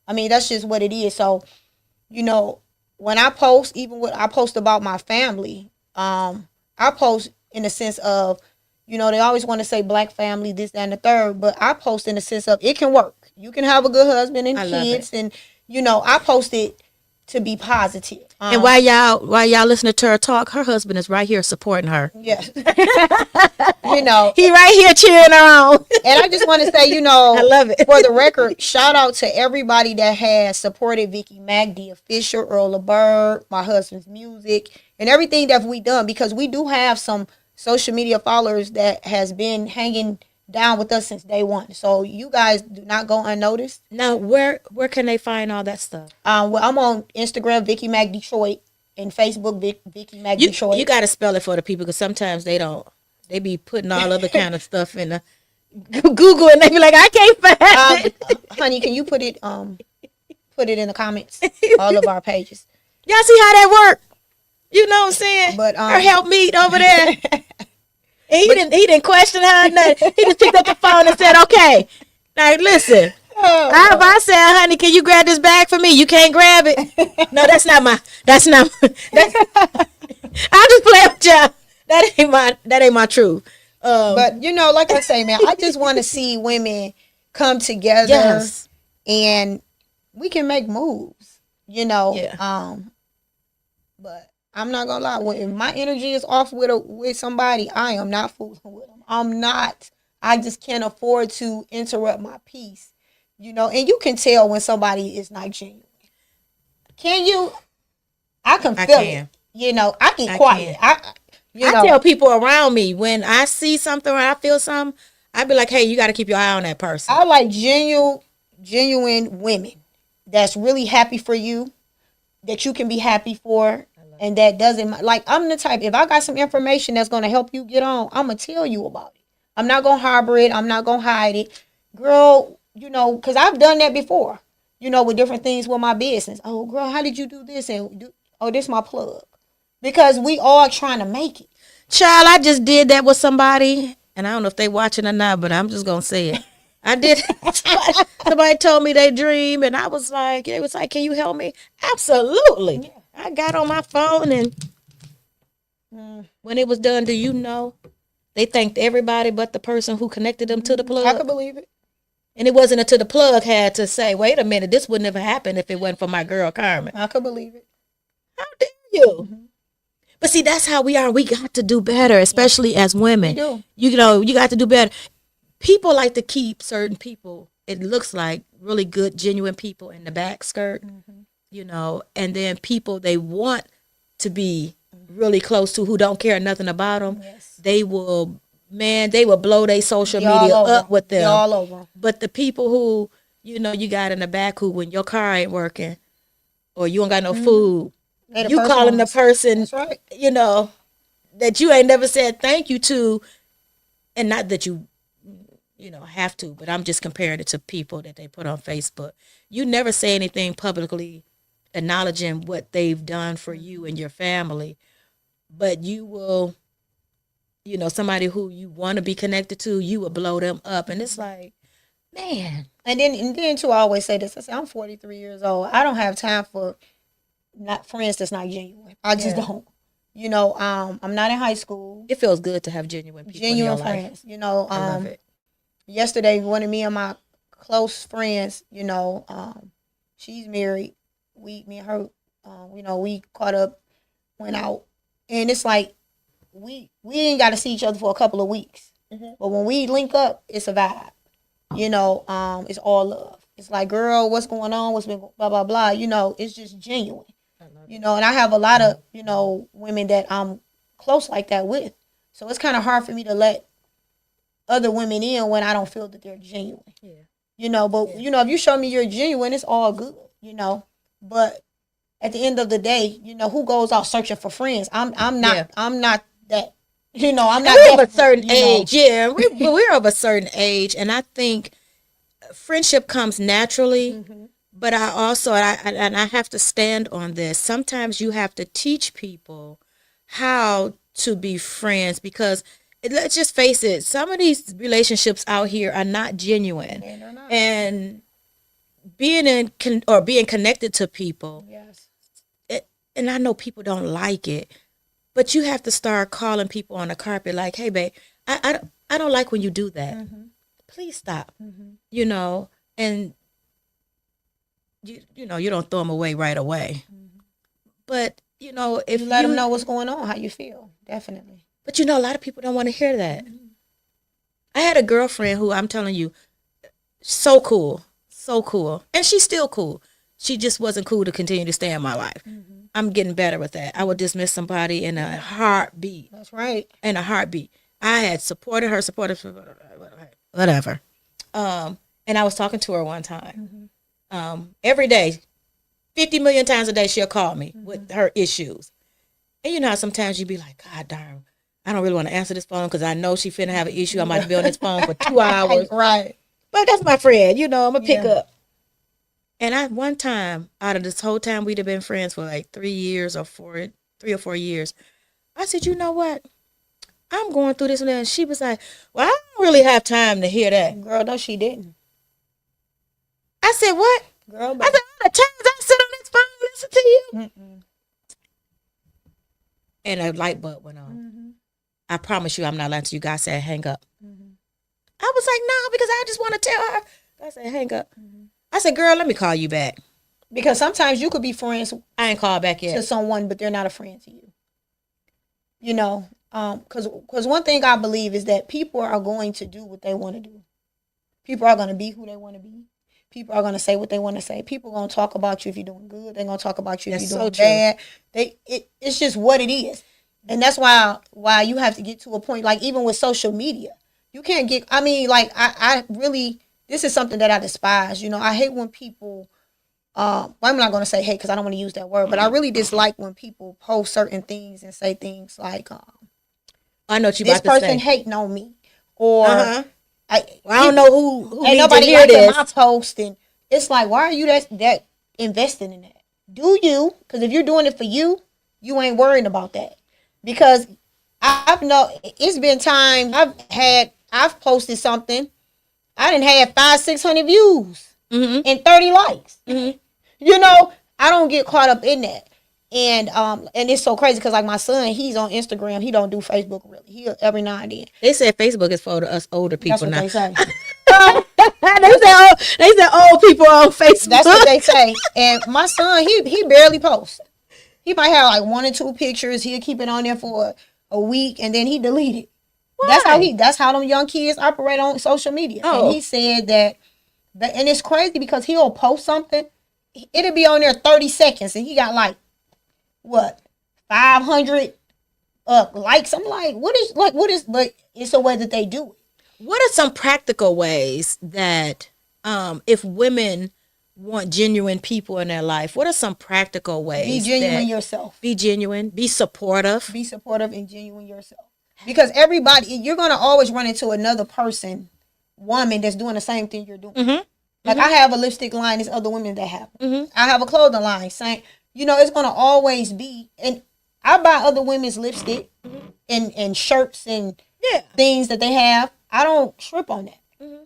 I mean, that's just what it is. So, you know, when I post, even what I post about my family, I post in the sense of, you know, they always want to say black family, this, that, and the third, but I post in the sense of it can work. You can have a good husband and kids, and you know, I post it to be positive. And while y'all listening to her talk, her husband is right here supporting her. Yes. You know, he right here cheering her on. And I just want to say, you know, I love it. For the record, shout out to everybody that has supported Vicky Mac, the official, Earl of Bird, my husband's music, and everything that we done, because we do have some social media followers that has been hanging down with us since day one. So you guys do not go unnoticed. Now, where can they find all that stuff? Well, I'm on Instagram, Vicky Mac Detroit, and Facebook, Vicky Mac Detroit. You got to spell it for the people, because sometimes they don't. They be putting all other kind of stuff in the Google, and they be like, I can't find it. Honey, can you put it in the comments? All of our pages. Y'all see how that work? You know what I'm saying? But her help meet over there. And he didn't question her nothing. He just picked up the phone and said, "Okay, now listen. I said, honey, can you grab this bag for me? You can't grab it. No, that's not. I'll just play with y'all. That ain't my truth. But you know, like I say, man, I just want to see women come together, yes, and we can make moves. You know, yeah. But I'm not gonna lie. When my energy is off with somebody, I am not fooling with them. I'm not. I just can't afford to interrupt my peace. You know, and you can tell when somebody is not genuine. Can you? I can feel it. You know, I get quiet. I tell people around me when I see something or I feel something, I be like, hey, you got to keep your eye on that person. I like genuine women that's really happy for you, that you can be happy for. And that doesn't, like, I'm the type, if I got some information that's going to help you get on, I'm going to tell you about it. I'm not going to harbor it. I'm not going to hide it. Girl, you know, because I've done that before, you know, with different things with my business. Oh, girl, how did you do this? And this my plug. Because we all trying to make it. Child, I just did that with somebody, and I don't know if they watching or not, but I'm just going to say it. I did. Somebody told me they dream, and I was like, can you help me? Absolutely. Yeah. I got on my phone, and when it was done, do you know, they thanked everybody but the person who connected them to the plug. I can believe it. And it wasn't until the plug had to say, wait a minute, this would never happen if it wasn't for my girl Carmen. I could believe it. How dare you? Mm-hmm. But see, that's how we are. We got to do better, especially as women. We do. You know, you got to do better. People like to keep certain people, it looks like, really good, genuine people in the back skirt. Mm-hmm. You know, and then people they want to be really close to who don't care nothing about them. Yes. They will blow their social media up with them. All over. But the people who, you know, you got in the back who, when your car ain't working or you don't got no food, you calling the person, that's right, you know, that you ain't never said thank you to, and not that you know, have to, but I'm just comparing it to people that they put on Facebook. You never say anything publicly acknowledging what they've done for you and your family, but you will, you know, somebody who you want to be connected to, you will blow them up, and it's like, man. And then too, I always say this. I say I'm 43 years old. I don't have time for not friends that's not genuine. I just don't. You know, I'm not in high school. It feels good to have genuine people in your friends. Life. You know, I love it. Yesterday, one of me and my close friends, you know, she's married. Me and her, you know, we caught up, went out, and it's like we ain't got to see each other for a couple of weeks, but when we link up, it's a vibe. You know, it's all love. It's like, girl, what's going on? What's been blah blah blah. You know, it's just genuine. You know, and I have a lot of, you know, women that I'm close like that with, so it's kind of hard for me to let other women in when I don't feel that they're genuine. Yeah. You know, but you know, if you show me you're genuine, it's all good. You know. But at the end of the day, you know, who goes out searching for friends? I'm not that. You know, I'm not. We're of a certain age. Yeah, we're of a certain age, and I think friendship comes naturally, but I also, and I have to stand on this. Sometimes you have to teach people how to be friends because let's just face it, some of these relationships out here are not genuine. And being connected to people. Yes. And I know people don't like it, but you have to start calling people on the carpet like, "Hey, babe, I don't like when you do that. Please stop." You know, and you know you don't throw them away right away, but you know if you let them know what's going on, how you feel, definitely. But you know, a lot of people don't want to hear that. I had a girlfriend who I'm telling you, so cool, and she's still cool. She just wasn't cool to continue to stay in my life. I'm getting better with that. I would dismiss somebody in a heartbeat. That's right. In a heartbeat. I had supported her, whatever. And I was talking to her one time. Every day, 50 million times a day, she'll call me with her issues. And you know how sometimes you be like, God darn, I don't really want to answer this phone because I know she finna have an issue. I might be on this phone for 2 hours. Right. But that's my friend, you know, I'm going to pick up. And one time, out of this whole time we'd have been friends for like 3 or 4 years, I said, you know what? I'm going through this and that. And she was like, well, I don't really have time to hear that. Girl, no, she didn't. I said, what? Girl, I said, all the times I sit on this phone and listen to you. And a light bulb went on. I promise you I'm not lying to you. God said, hang up. I was like, no, because I just want to tell her. God said, hang up. I said, girl, let me call you back. Because sometimes you could be friends. I ain't called back yet. To someone, but they're not a friend to you. You know, because one thing I believe is that people are going to do what they want to do. People are going to be who they want to be. People are going to say what they want to say. People are going to talk about you if you're doing good. They're going to talk about you if you're doing bad. It's just what it is. And that's why you have to get to a point, like even with social media. You can't get, I mean, like, I really, this is something that I despise. You know, I hate when people, I'm not going to say hate because I don't want to use that word, but I really dislike when people post certain things and say things like, I know what you this about to say. person hating on me. Or, I don't know who ain't nobody liking my post. And it's like, why are you that invested in that? Do you? Because if you're doing it for you, you ain't worrying about that. Because it's been time I've posted something. I didn't have 500-600 views and 30 likes. You know, I don't get caught up in that. And it's so crazy because like my son, he's on Instagram. He don't do Facebook really. He every now and then. They said Facebook is for us older people now. That's what they say. They said old people on Facebook. That's what they say. And my son, he barely posts. He might have like 1 or 2 pictures. He'll keep it on there for a week and then he delete it. Why? That's how them young kids operate on social media. Oh. And he said that and it's crazy because he'll post something, it'll be on there 30 seconds and he got like what 500 likes. I'm like, what is but it's a way that they do it. What are some practical ways that if women want genuine people in their life, what are some practical ways? Be genuine yourself. Be genuine. Be supportive. Be supportive and genuine yourself. Because you're going to always run into another woman that's doing the same thing you're doing. Like I have a lipstick line, there's other women that have them. I have a clothing line, same. You know, it's going to always be. And I buy other women's lipstick and shirts and things that they have. I don't trip on that.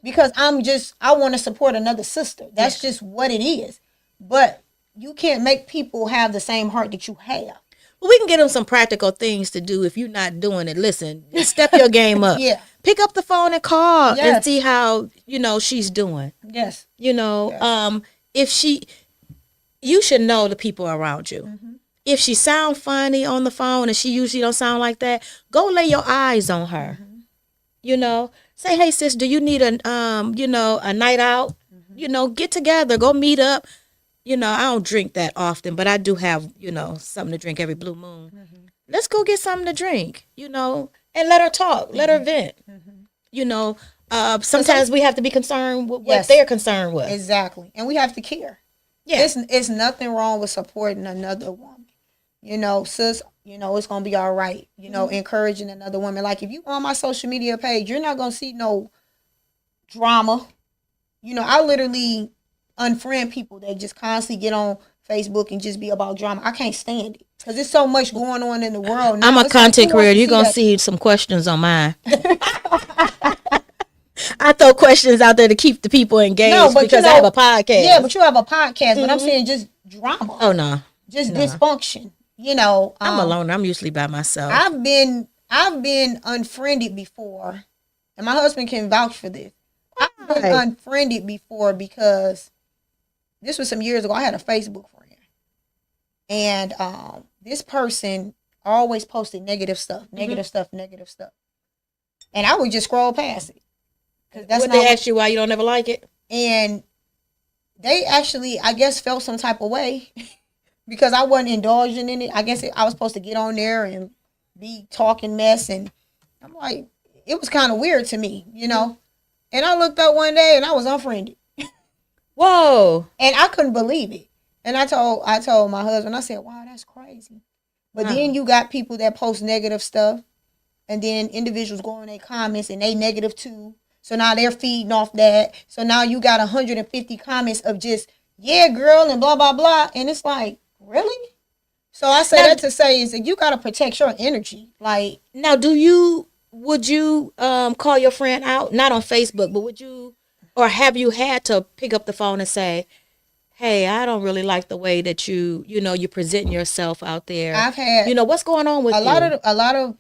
Because I want to support another sister. That's just what it is. But you can't make people have the same heart that you have. Well, we can get them some practical things to do if you're not doing it. Listen, step your game up. Pick up the phone and call and see how, she's doing. Yes. You should know the people around you. If she sound funny on the phone and she usually don't sound like that, go lay your eyes on her. Say, hey, sis, do you need a night out? Get together, go meet up. I don't drink that often, but I do have, something to drink every blue moon. Let's go get something to drink, and let her talk, let her vent. Sometimes we have to be concerned with what they're concerned with. Exactly. And we have to care. Yeah. It's nothing wrong with supporting another woman. Sis, it's going to be all right. Encouraging another woman. Like if you on my social media page, you're not going to see no drama. I literally unfriend people that just constantly get on Facebook and just be about drama. I can't stand it because there's so much going on in the world now. I'm a content creator. You're going to see some questions on mine. I throw questions out there to keep the people engaged because I have a podcast. Yeah, but you have a podcast. But I'm saying just drama. Oh, no. Just dysfunction. I'm alone. I'm usually by myself. I've been unfriended before, and my husband can vouch for this. I've been unfriended before because this was some years ago. I had a Facebook friend, and this person always posted negative stuff, negative stuff, and I would just scroll past it. That's they ask you why you don't ever like it, and they actually, I guess, felt some type of way because I wasn't indulging in it. I guess I was supposed to get on there and be talking mess, and I'm like, it was kind of weird to me, And I looked up one day and I was unfriended. Whoa! And I couldn't believe it. And I told my husband, I said, "Wow, that's crazy." But then you got people that post negative stuff, and then individuals go in their comments and they negative too. So now they're feeding off that. So now you got 150 comments of just, yeah, girl, and blah, blah, blah. And it's like, really? So I say that to say is that you got to protect your energy. Like, now, would you call your friend out? Not on Facebook, but would you, or have you had to pick up the phone and say, hey, I don't really like the way that you're presenting yourself out there. I've had, what's going on with a lot of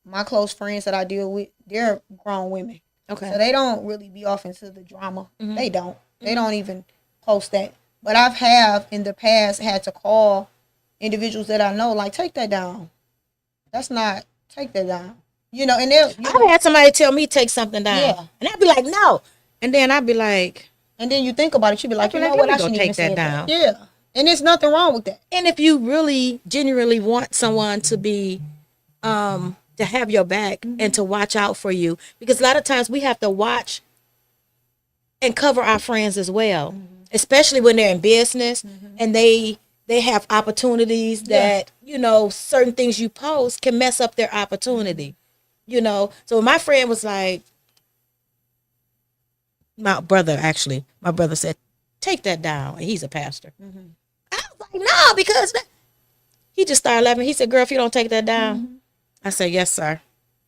my close friends that I deal with, they're grown women. Okay. So they don't really be off into the drama. Mm-hmm. They don't. Mm-hmm. They don't even post that. But I've in the past had to call individuals that I know, like, take that down. Take that down. And I've had somebody tell me take something down. Yeah. And I'd be like, no. And then I'd be like. And then you think about it, you'd be like, you know what, I shouldn't even take that down. Yeah. And there's nothing wrong with that. And if you really genuinely want someone to be, to have your back and to watch out for you, because a lot of times we have to watch and cover our friends as well, especially when they're in business and they have opportunities that, certain things you post can mess up their opportunity, So my friend was like, my brother said, take that down. And he's a pastor. Mm-hmm. I was like, no, because he just started laughing. He said, girl, if you don't take that down, I said, yes, sir.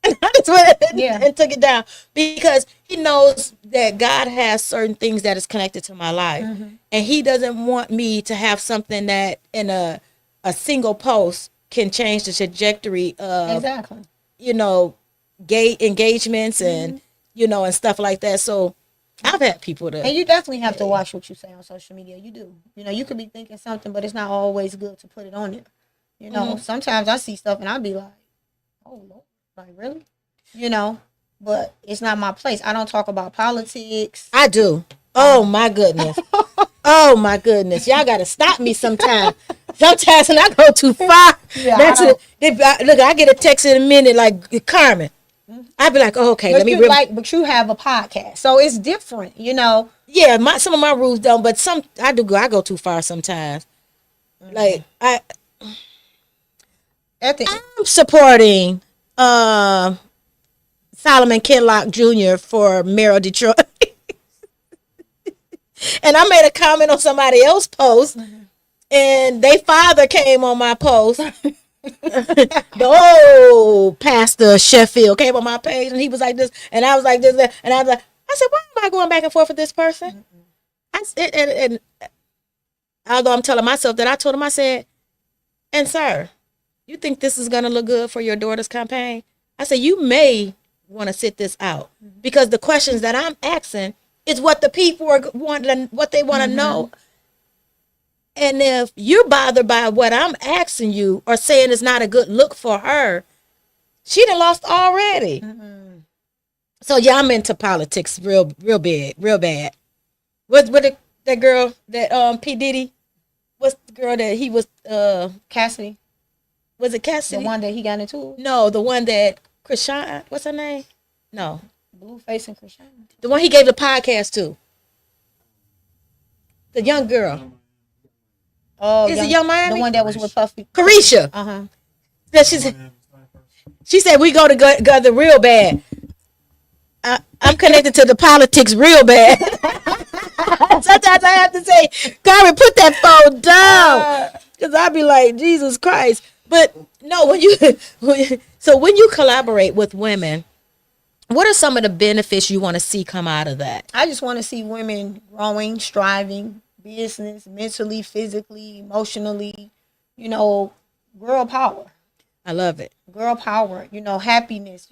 And I just went and took it down because he knows that God has certain things that is connected to my life. Mm-hmm. And he doesn't want me to have something that in a single post can change the trajectory of, gay engagements and, and stuff like that. So I've had people that. And you definitely have to watch what you say on social media. You do. You could be thinking something, but it's not always good to put it on there. Sometimes I see stuff and I'll be like, oh, Lord, like, really? But it's not my place. I don't talk about politics. I do. Oh, my goodness. Oh, my goodness. Y'all got to stop me sometime. Sometimes when I go too far, look, I get a text in a minute like, Carmen. I'd be like, oh, okay, but but you have a podcast, so it's different, Yeah, some of my rules don't, but I go too far sometimes. Mm-hmm. Like I'm supporting Solomon Kinlock Jr. for mayor of Detroit, and I made a comment on somebody else's post, and their father came on my post. The old pastor Sheffield came on my page and he was like this and I was like this and I said, why am I going back and forth with this person? And although I'm telling myself that, I told him, I said, and sir, you think this is going to look good for your daughter's campaign? I said, you may want to sit this out because the questions that I'm asking is what the people what they want to know. And if you're bothered by what I'm asking you or saying it's not a good look for her, she done lost already. Mm-hmm. So yeah, I'm into politics real bad. What that girl that P. Diddy? What's the girl that he was Cassidy? Was it Cassidy? The one that he got into? No, the one that Krishan, what's her name? No. Blueface and Krishan. The one he gave the podcast to. The young girl. Oh, is it Young Miami? The one that was with Puffy. Carisha. Uh-huh. She said we go together real bad. I'm connected to the politics real bad. Sometimes I have to say, Carmen, put that phone down, because I'll be like, Jesus Christ. But no, when you collaborate with women, what are some of the benefits you want to see come out of that? I just want to see women growing, striving, business, mentally, physically, emotionally, girl power. I love it. Girl power, happiness,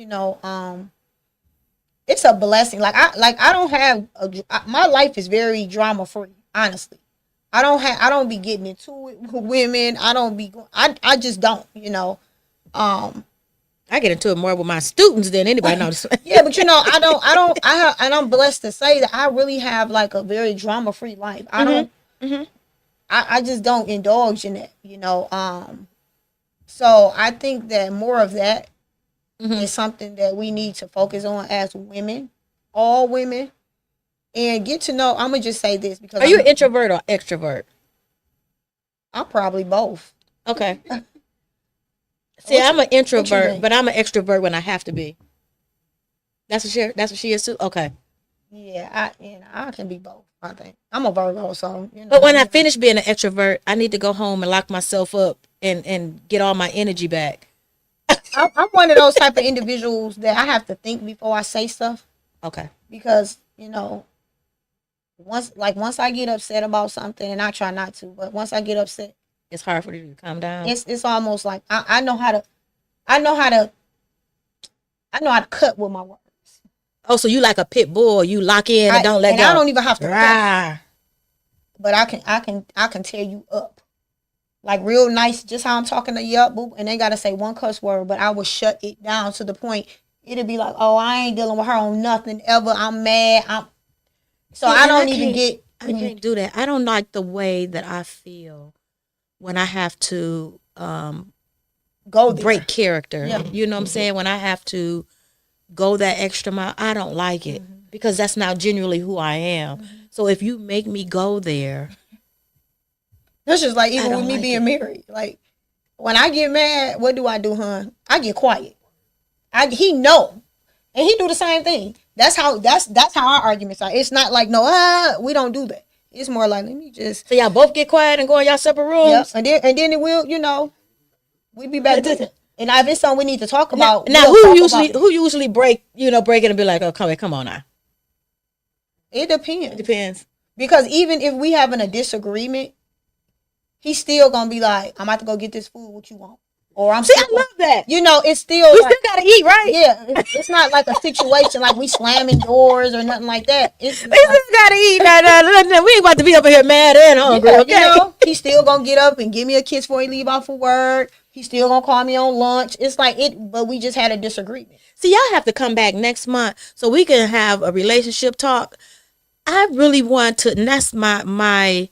it's a blessing. I don't have my life is very drama free, honestly. I don't be getting into it with women. I just don't, I get into it more with my students than anybody knows. Yeah, but I'm blessed to say that I really have like a very drama free life. I just don't indulge in it, so I think that more of that is something that we need to focus on as women, all women, and get to know. I'm gonna just say this because are you an introvert or extrovert? I'm probably both. Okay. See, I'm an introvert, but I'm an extrovert when I have to be. That's what she is too. Okay. Yeah, I can be both. I think I'm a Virgo, so. But when I finish being an extrovert, I need to go home and lock myself up and get all my energy back. I'm one of those type of individuals that I have to think before I say stuff. Okay. Because once I get upset about something, and I try not to, but once I get upset, it's hard for you to calm down. It's almost like I know how to cut with my words. Oh, so you like a pit bull? You lock in and don't let go. I don't even have to. But I can tear you up, like real nice, just how I'm talking to you up, boop, and they gotta say one cuss word, but I will shut it down to the point it'll be like, oh, I ain't dealing with her on nothing ever. I'm mad. I can't do that. I don't like the way that I feel when I have to go there. Break character. Yeah. You know what I'm saying? When I have to go that extra mile, I don't like it because that's not genuinely who I am. So if you make me go there, that's just like even with me being married. Like when I get mad, what do, hon? I get quiet. He know, and he do the same thing. That's how our arguments are. It's not like we don't do that. It's more like, let me just. So y'all both get quiet and go in y'all separate rooms. Yep. And then it will, we be back to it. And if it's something we need to talk about. Now who usually break it and be like, oh, come on now. It depends. Because even if we having a disagreement, he's still gonna be like, I'm about to go get this food. What you want? Or I love that. It's still. We still gotta eat, right? Yeah, it's not like a situation like we slamming doors or nothing like that. We still gotta eat. No. We ain't about to be up here mad and hungry. Okay. He's still gonna get up and give me a kiss before he leave off for work. He's still gonna call me on lunch. It's like but we just had a disagreement. See, y'all have to come back next month so we can have a relationship talk. I really want to, and that's my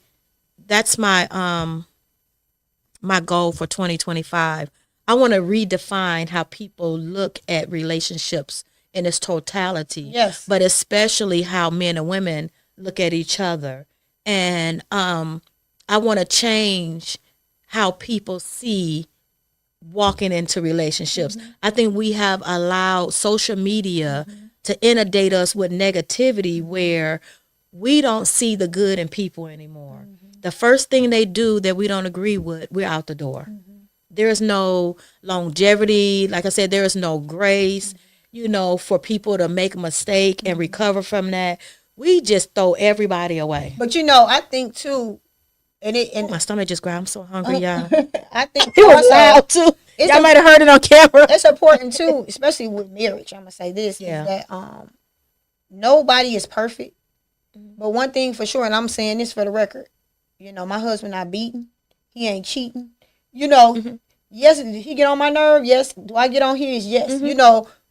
goal for 2025. I want to redefine how people look at relationships in its totality. Yes. But especially how men and women look at each other. And I want to change how people see walking into relationships. I think we have allowed social media to inundate us with negativity where we don't see the good in people anymore. The first thing they do that we don't agree with, we're out the door. There is no longevity. Like I said, there is no grace, for people to make a mistake and recover from that. We just throw everybody away. But I think too, my stomach just growled. I'm so hungry, y'all. I think it was loud too. Y'all might have heard it on camera. It's important too, especially with marriage. I'm gonna say this: is that nobody is perfect. But one thing for sure, and I'm saying this for the record, my husband not beating, he ain't cheating. Yes, did he get on my nerve? Yes. Do I get on his? Yes.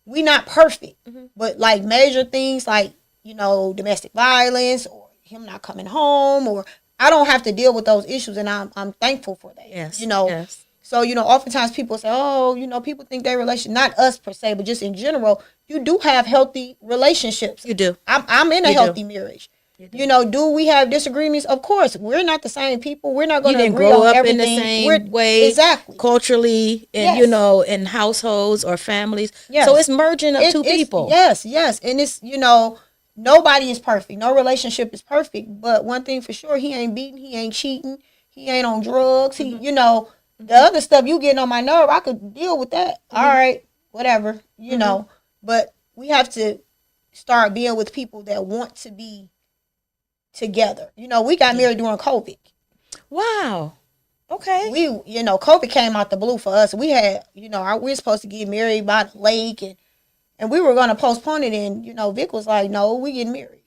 We not perfect, but like major things like domestic violence or him not coming home, or I don't have to deal with those issues, and I'm thankful for that. Yes. Yes. So oftentimes people say, oh, people think their relation, not us per se, but just in general, you do have healthy relationships. You do. I'm in a healthy marriage. You know, do we have disagreements? Of course, we're not the same people. We're not going to agree grow on up everything. in the same way, exactly, culturally, and you know, in households or families. Yes. So it's merging of two people. Yes, and it's, you know, nobody is perfect. No relationship is perfect. But one thing for sure, he ain't beating, he ain't cheating, he ain't on drugs. He, you know, the other stuff you getting on my nerve, I could deal with that. All right, whatever, you know. But we have to start being with people that want to be together. You know, we got married during COVID. Wow. Okay. We, you know, COVID came out the blue for us. We had, you know, we were supposed to get married by the lake, and we were going to postpone it. And, you know, Vic was like, no, we getting married.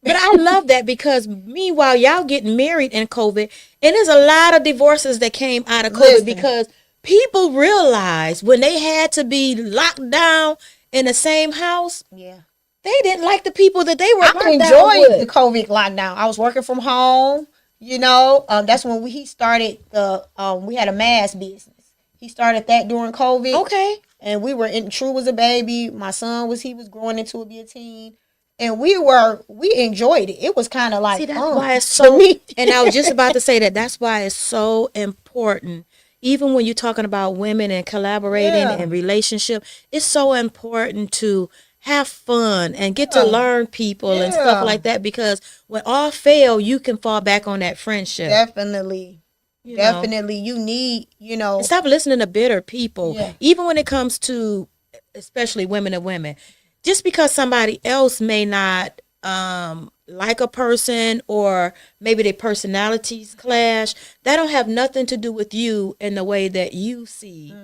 But I love that, because meanwhile, y'all getting married in COVID, and there's a lot of divorces that came out of COVID because people realized when they had to be locked down in the same house. Yeah. They didn't like the people that they were locked down with. I enjoyed the COVID lockdown. I was working from home. You know, that's when he started the. We had a mask business. He started that during COVID. Okay. And we were in. True was a baby. My son was growing into be a teen, and we enjoyed it. It was kind of like. See, that's why it's so. And I was just about to say that. That's why it's so important. Even when you're talking about women and collaborating and relationship, it's so important to have fun and get to learn people and stuff like that, because when all fail, you can fall back on that friendship. Definitely. You need, you know. And stop listening to bitter people. Yeah. Even when it comes to, especially women and women. Just because somebody else may not like a person, or maybe their personalities clash, that don't have nothing to do with you and the way that you see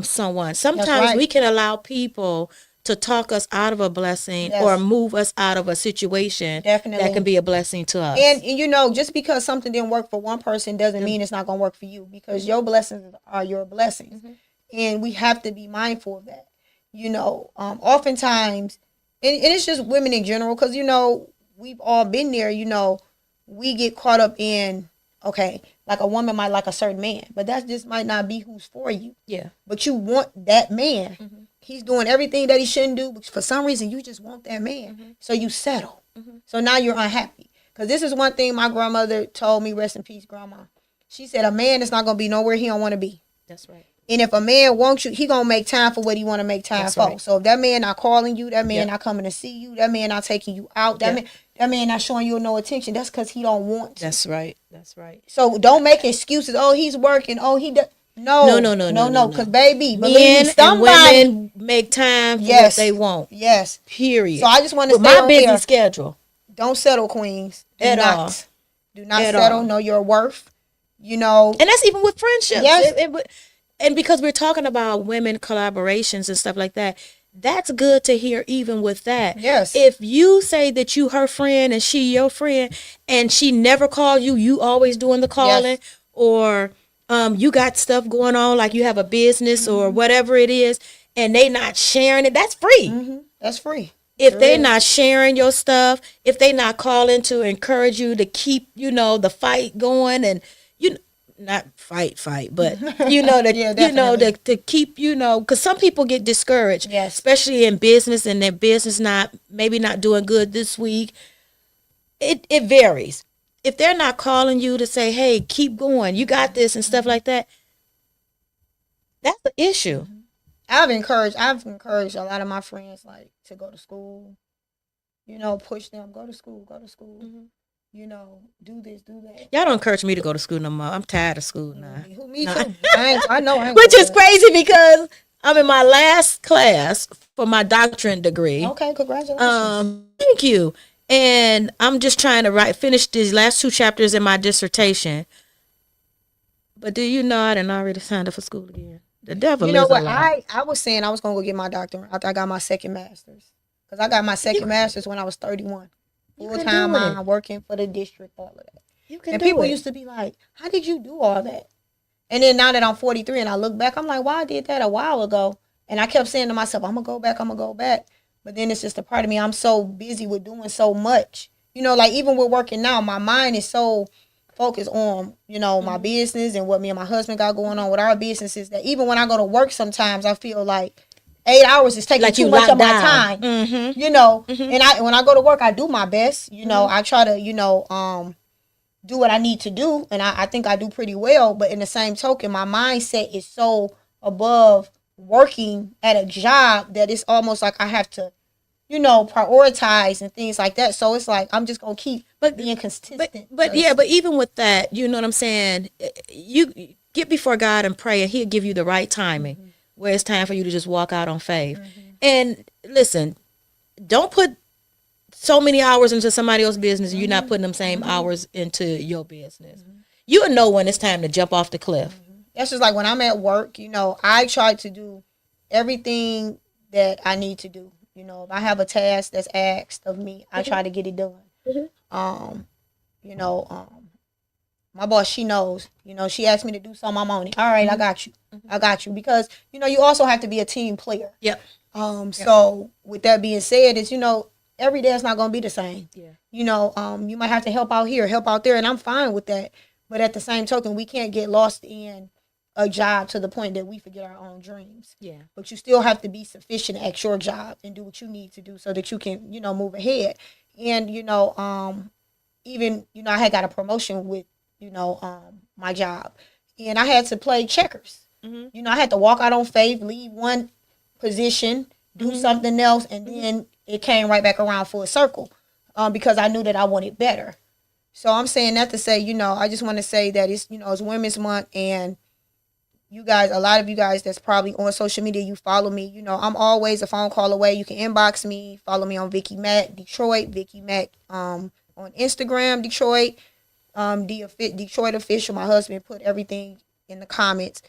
someone. Sometimes we can allow people to talk us out of a blessing or move us out of a situation that can be a blessing to us. And you know, just because something didn't work for one person doesn't mean it's not going to work for you, because your blessings are your blessings. And we have to be mindful of that. You know, oftentimes, and it's just women in general, because, you know, we've all been there, you know, we get caught up in, okay, like a woman might like a certain man, but that just might not be who's for you. Yeah. But you want that man. He's doing everything that he shouldn't do, but for some reason you just want that man. So you settle. So now you're unhappy. Because this is one thing my grandmother told me, rest in peace, grandma. She said a man is not going to be nowhere he don't want to be. That's right. And if a man wants you, he going to make time for what he want to make time for. Right. So if that man not calling you, that man not coming to see you, that man not taking you out, that man not showing you no attention, that's because he don't want to. That's right. That's right. So don't make excuses. Oh, he's working. Oh, he does. No. Because baby, men and women make time for what they want. Yes. Period. So I just want to say my busy schedule. Don't settle, queens. Do not at settle. All. Know your worth. You know. And that's even with friendships. Yes. And because we're talking about women collaborations and stuff like that, that's good to hear even with that. Yes. If you say that you her friend and she your friend, and she never called you, you always doing the calling, or you got stuff going on, like you have a business or whatever it is, and they not sharing it, that's free. That's free. If they're not sharing your stuff, if they not calling to encourage you to keep, you know, the fight going, and you not fight, but you know that you know to keep, you know, because some people get discouraged, especially in business, and their business maybe not doing good this week. It varies. If they're not calling you to say, hey, keep going, you got this and stuff like that, that's the issue. I've encouraged a lot of my friends, like, to go to school, you know, push them, go to school, you know, do this, do that. Y'all don't encourage me to go to school no more. I'm tired of school now. Me too. I know. Which is crazy, because I'm in my last class for my doctorate degree. Okay, congratulations. Thank you. And I'm just trying to finish these last 2 chapters in my dissertation. But do you know I done already signed up for school again? The devil is alive. You know what? I was saying I was going to go get my doctorate after I got my second master's. Because I got my second master's when I was 31. Full-time mom, working for the district, all of that. And people used to be like, how did you do all that? And then now that I'm 43 and I look back, I'm like, well, I did that a while ago. And I kept saying to myself, I'm going to go back. But then it's just a part of me. I'm so busy with doing so much. You know, like even with working now, my mind is so focused on, you know, my business and what me and my husband got going on with our businesses, that even when I go to work sometimes I feel like 8 hours is taking like too much of my time. Mm-hmm. You know, and when I go to work, I do my best. You know, I try to, do what I need to do, and I think I do pretty well. But in the same token, my mindset is so above working at a job that it's almost like I have to, prioritize and things like that. So it's like I'm just gonna keep being consistent. But even with that, you know what I'm saying? You get before God and pray, and He'll give you the right timing where it's time for you to just walk out on faith. And listen, don't put so many hours into somebody else's business and you're not putting them same hours into your business. You'll know when it's time to jump off the cliff. That's just like when I'm at work, I try to do everything that I need to do. If I have a task that's asked of me, I try to get it done. My boss, she knows, she asked me to do something, I'm on it. All right, I got you. I got you. Because, you also have to be a team player. Yep. So with that being said, is, every day it's not going to be the same. Yeah. You might have to help out here, help out there, and I'm fine with that. But at the same token, we can't get lost in a job to the point that we forget our own dreams. Yeah. But you still have to be sufficient at your job and do what you need to do so that you can, move ahead. And, even, I had got a promotion with, my job. And I had to play checkers. I had to walk out on faith, leave one position, do something else, and then it came right back around full circle because I knew that I wanted better. So I'm saying that to say, I just want to say that it's, it's Women's Month, and you guys, a lot of you guys that's probably on social media, you follow me, I'm always a phone call away. You can inbox me, follow me on Vicky Mack Detroit, Vicky Mack on Instagram, Detroit, Detroit Official. My husband put everything in the comments.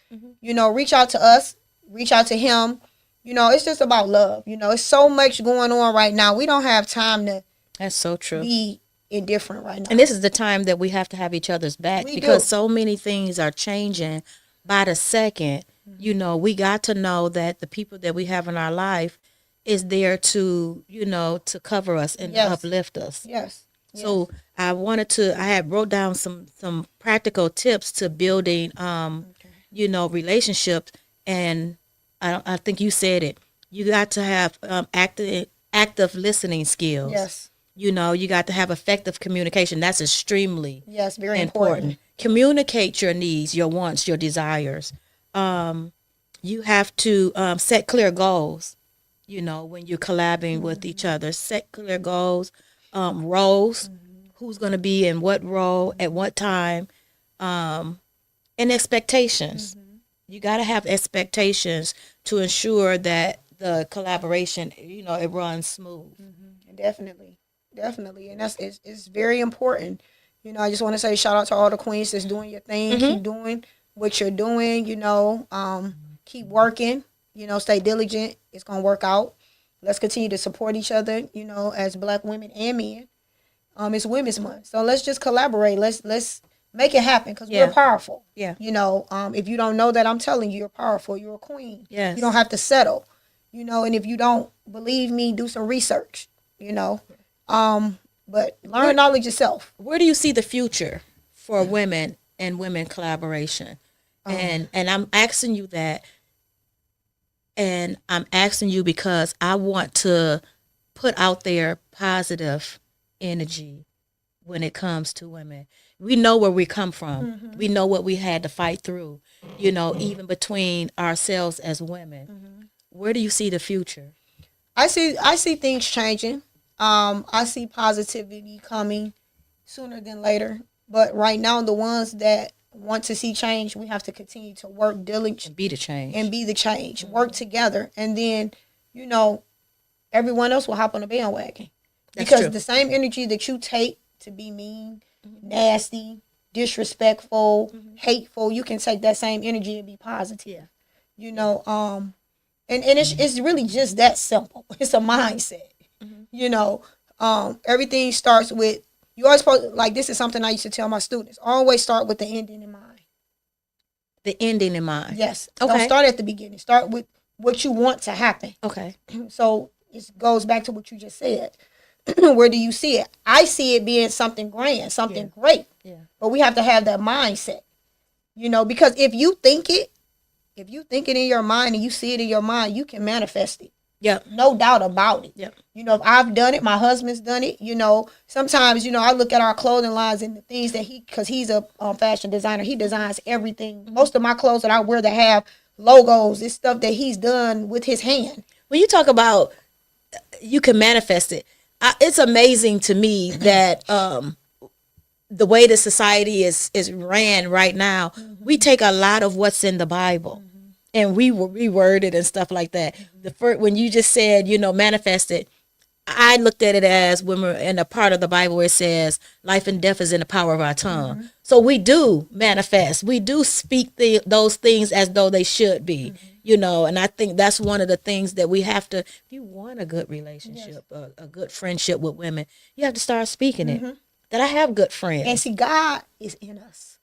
Reach out to us, reach out to him. It's just about love. It's so much going on right now. We don't have time to That's so true. Be indifferent right now. And this is the time that we have to have each other's back because so many things are changing by the second. We got to know that the people that we have in our life is there to, to cover us and uplift us. Yes. So I had wrote down some practical tips to building, relationships. And I think you said it. You got to have active listening skills. Yes. You got to have effective communication. That's extremely very important. Communicate your needs, your wants, your desires. You have to set clear goals. When you're collabing with each other, set clear goals. Roles, who's going to be in what role at what time, and expectations. You got to have expectations to ensure that the collaboration, it runs smooth. Definitely, and it's very important. I just want to say shout out to all the queens that's doing your thing. Keep doing what you're doing. Keep working. Stay diligent. It's gonna work out. Let's continue to support each other, as Black women and men. It's Women's Month, so let's just collaborate. Let's make it happen because we're powerful. Yeah. If you don't know that, I'm telling you, you're powerful. You're a queen. Yes. You don't have to settle. And if you don't believe me, do some research. But learn knowledge yourself. Where do you see the future for women and women collaboration? And I'm asking you that. And I'm asking you because I want to put out there positive energy when it comes to women. We know where we come from. We know what we had to fight through, even between ourselves as women. Where do you see the future? I see things changing. I see positivity coming sooner than later. But right now, the ones that want to see change, we have to continue to work diligently. And be the change. Work together. And then, everyone else will hop on the bandwagon. Because the same energy that you take to be mean, nasty, disrespectful, hateful, you can take that same energy and be positive. And it's really just that simple. It's a mindset. Everything starts with, you always like, this is something I used to tell my students, always start with the ending in mind. The ending in mind. Yes. Okay. Don't start at the beginning. Start with what you want to happen. Okay. So it goes back to what you just said. Where do you see it? I see it being something grand, something great. Yeah. But we have to have that mindset. Because if you think it, If you think it in your mind and you see it in your mind, you can manifest it. Yep. No doubt about it. Yep. You know, if I've done it, my husband's done it. You know, sometimes, you know, I look at our clothing lines and the things that because he's a fashion designer, he designs everything. Most of my clothes that I wear that have logos, it's stuff that he's done with his hand. When you talk about you can manifest it, it's amazing to me that the way the society is ran right now, we take a lot of what's in the Bible and we reword it and stuff like that. When you just said, you know, manifest it, I looked at it as when we're in a part of the Bible where it says life and death is in the power of our tongue. So we do manifest. We do speak those things as though they should be, you know, and I think that's one of the things that we have to, if you want a good relationship, a good friendship with women, you have to start speaking it. That I have good friends. And see, God is in us.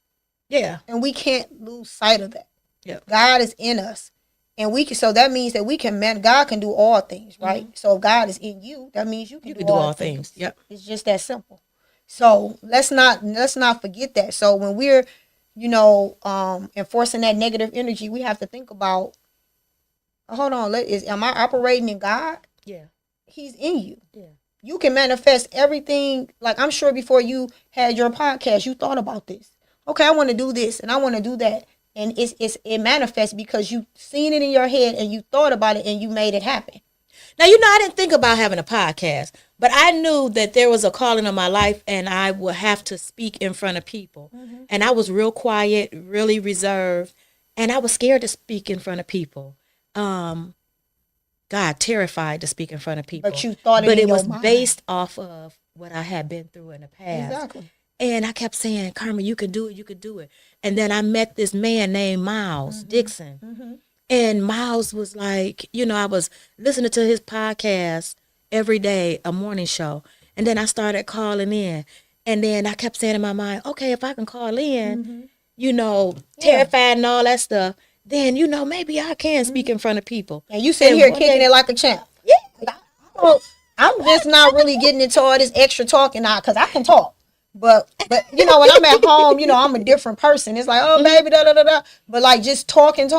Yeah. And we can't lose sight of that. Yeah. God is in us. And so that means that God can do all things, right? So if God is in you, that means you can do all things. Yep. It's just that simple. So let's not forget that. So when we're, you know, enforcing that negative energy, we have to think about, hold on, am I operating in God? Yeah. He's in you. Yeah. You can manifest everything. Like, I'm sure before you had your podcast, you thought about this. Okay, I want to do this and I want to do that. And it manifests because you seen it in your head and you thought about it and you made it happen. Now, you know, I didn't think about having a podcast, but I knew that there was a calling in my life and I would have to speak in front of people. And I was real quiet, really reserved, and I was scared to speak in front of people. God, terrified to speak in front of people. But you thought it But in it was your mind. based off of what I had been through in the past. Exactly. And I kept saying, Carmen, you can do it, you can do it. And then I met this man named Miles Dixon. And Miles was like, you know, I was listening to his podcast every day, a morning show. And then I started calling in. And then I kept saying in my mind, okay, if I can call in, you know, terrified and all that stuff, then, you know, maybe I can speak in front of people. And you sitting here kicking it like a champ. Yeah. I'm just not really getting into all this extra talking now because I can talk. But you know, when I'm at home, you know, I'm a different person. It's like, oh, baby, da da da da. But like just talking.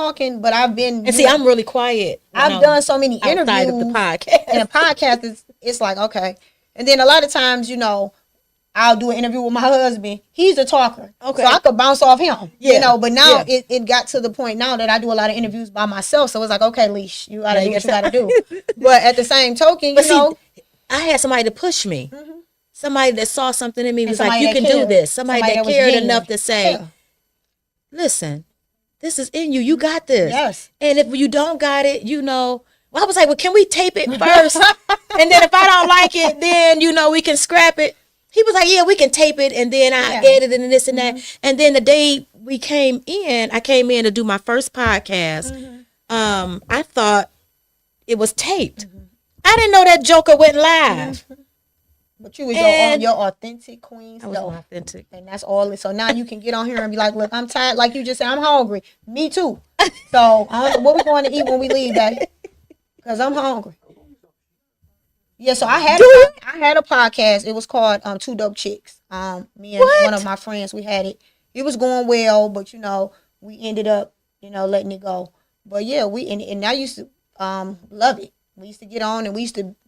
But I've been. And see, I'm really quiet. I've done so many interviews. Outside of the podcast. And a podcast it's like, okay. And then a lot of times, you know, I'll do an interview with my husband. He's a talker. Okay. So I could bounce off him. Yeah. You know, but now it got to the point now that I do a lot of interviews by myself. So it's like, okay, Leash, you gotta do what you gotta do. But at the same token, you know, I had somebody to push me. Somebody that saw something in me was like, you can do this. Somebody that cared enough to say, listen, this is in you. You got this. Yes. And if you don't got it, you know, well, I was like, well, can we tape it first? And then if I don't like it, then, you know, we can scrap it. He was like, yeah, we can tape it. And then I edited and this and that. And then the day I came in to do my first podcast. I thought it was taped. I didn't know that Joker went live. But you was your authentic queen self. I was authentic. And that's all. So now you can get on here and be like, look, I'm tired. Like you just said, I'm hungry. Me too. So what we going to eat when we leave, baby? Because I'm hungry. Yeah, so I had a podcast. It was called Two Dope Chicks. Me and one of my friends, we had it. It was going well, but you know, we ended up, you know, letting it go. But yeah, and I used to love it. We used to get on and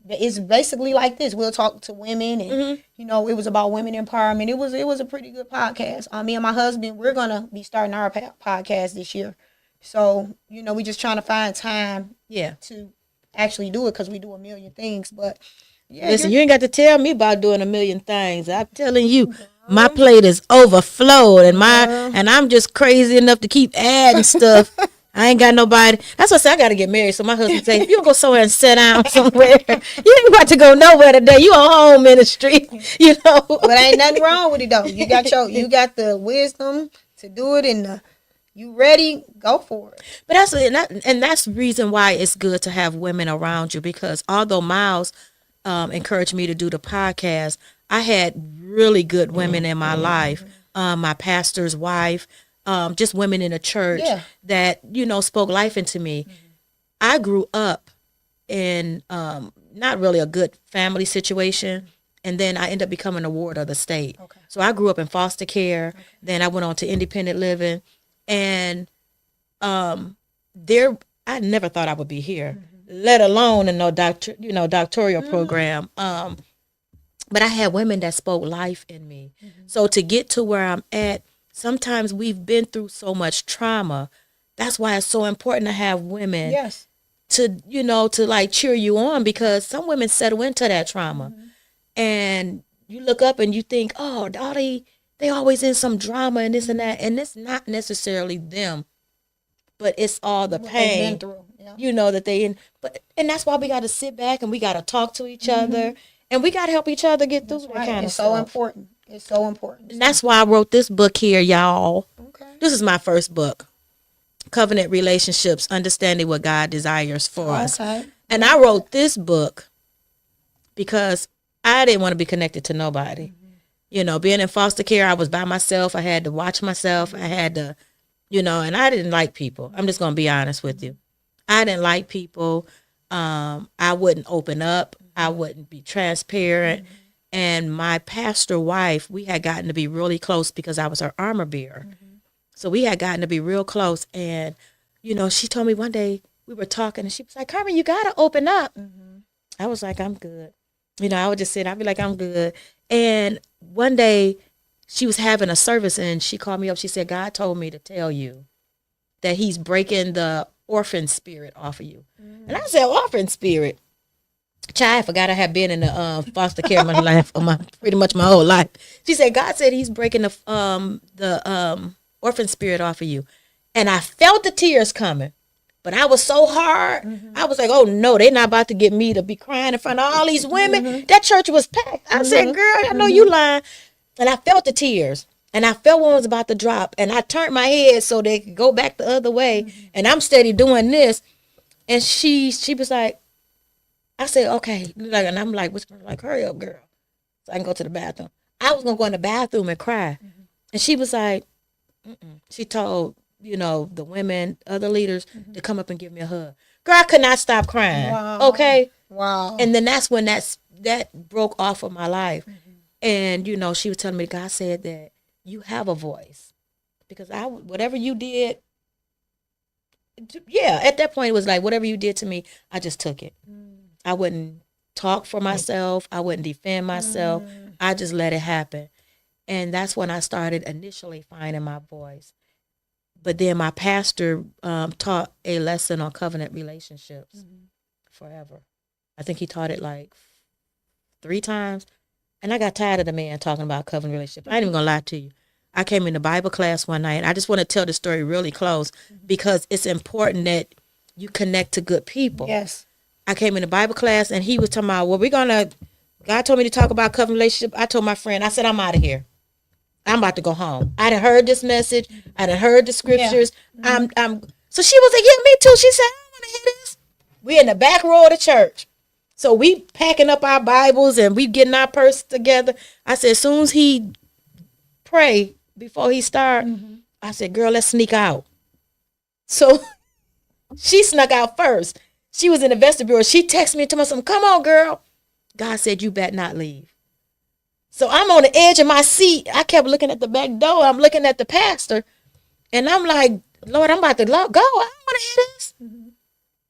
it's basically like this. We'll talk to women and, you know, it was about women empowerment. It was a pretty good podcast. Me and my husband, we're going to be starting our podcast this year. So, you know, we just trying to find time to actually do it because we do a million things. But yeah. Listen, you ain't got to tell me about doing a million things. I'm telling you, my plate is overflowed and I'm just crazy enough to keep adding stuff. I ain't got nobody. That's what I say. I got to get married. So my husband say, if you don't go somewhere and sit down somewhere, you ain't about to go nowhere today. You on home ministry, you know. But ain't nothing wrong with it though. You got the wisdom to do it, and you ready? Go for it. But that's the reason why it's good to have women around you, because although Miles encouraged me to do the podcast, I had really good women in my life. My pastor's wife. Just women in a church that, you know, spoke life into me. I grew up in not really a good family situation, and then I ended up becoming a ward of the state. Okay. So I grew up in foster care. Okay. Then I went on to independent living, and I never thought I would be here, let alone in no doctoral program. But I had women that spoke life in me. So to get to where I'm at, sometimes we've been through so much trauma. That's why it's so important to have women to like cheer you on, because some women settle into that trauma. And you look up and you think, oh, they always in some drama and this and that. And it's not necessarily them, but it's all the pain, that they in. And that's why we got to sit back and we got to talk to each other. And we got to help each other get through that kind of stuff. It's so important. It's so important. And that's why I wrote this book here, y'all. Okay. This is my first book, Covenant Relationships, Understanding What God Desires for Us. And I wrote this book because I didn't want to be connected to nobody. Being in foster care, I was by myself. I had to watch myself. I had to, and I didn't like people. I'm just going to be honest with you. I didn't like people. I wouldn't open up. I wouldn't be transparent. And my pastor wife, we had gotten to be really close because I was her armor bearer. So we had gotten to be real close. And, she told me one day, we were talking and she was like, Carmen, you got to open up. I was like, I'm good. I would just sit, I'd be like, I'm good. And one day she was having a service and she called me up. She said, God told me to tell you that he's breaking the orphan spirit off of you. And I said, orphan spirit? Child, I forgot I had been in the foster care my life, pretty much my whole life. She said, God said he's breaking the orphan spirit off of you. And I felt the tears coming. But I was so hard. I was like, oh, no, they're not about to get me to be crying in front of all these women. That church was packed. I said, girl, I know you lying. And I felt the tears. And I felt one was about to drop. And I turned my head so they could go back the other way. And I'm steady doing this. And she was like, I said, okay. And I'm like, hurry up, girl, so I can go to the bathroom. I was going to go in the bathroom and cry. And she was like, she told the women, other leaders, to come up and give me a hug. Girl, I could not stop crying. Wow. Okay? Wow. And then that's when that broke off of my life. And, she was telling me, God said that you have a voice. Because whatever you did, at that point, it was like, whatever you did to me, I just took it. I wouldn't talk for myself. I wouldn't defend myself. I just let it happen. And that's when I started initially finding my voice. But then my pastor taught a lesson on covenant relationships forever. I think he taught it like 3 times. And I got tired of the man talking about covenant relationships. I ain't even going to lie to you. I came into Bible class one night. I just want to tell the story really close because it's important that you connect to good people. Yes. I came into Bible class and he was talking about, God told me to talk about covenant relationship. I told my friend, I said, I'm out of here. I'm about to go home. I done heard this message. I done heard the scriptures. Yeah. So she was like, yeah, me too. She said, I don't want to hear this. We in the back row of the church. So we packing up our Bibles and we getting our purse together. I said, as soon as he pray before he start, I said, girl, let's sneak out. So she snuck out first. She was in the vestibule. She texted me and told me something. Come on, girl. God said, you better not leave. So I'm on the edge of my seat. I kept looking at the back door. I'm looking at the pastor. And I'm like, Lord, I'm about to go. I don't want to hear this.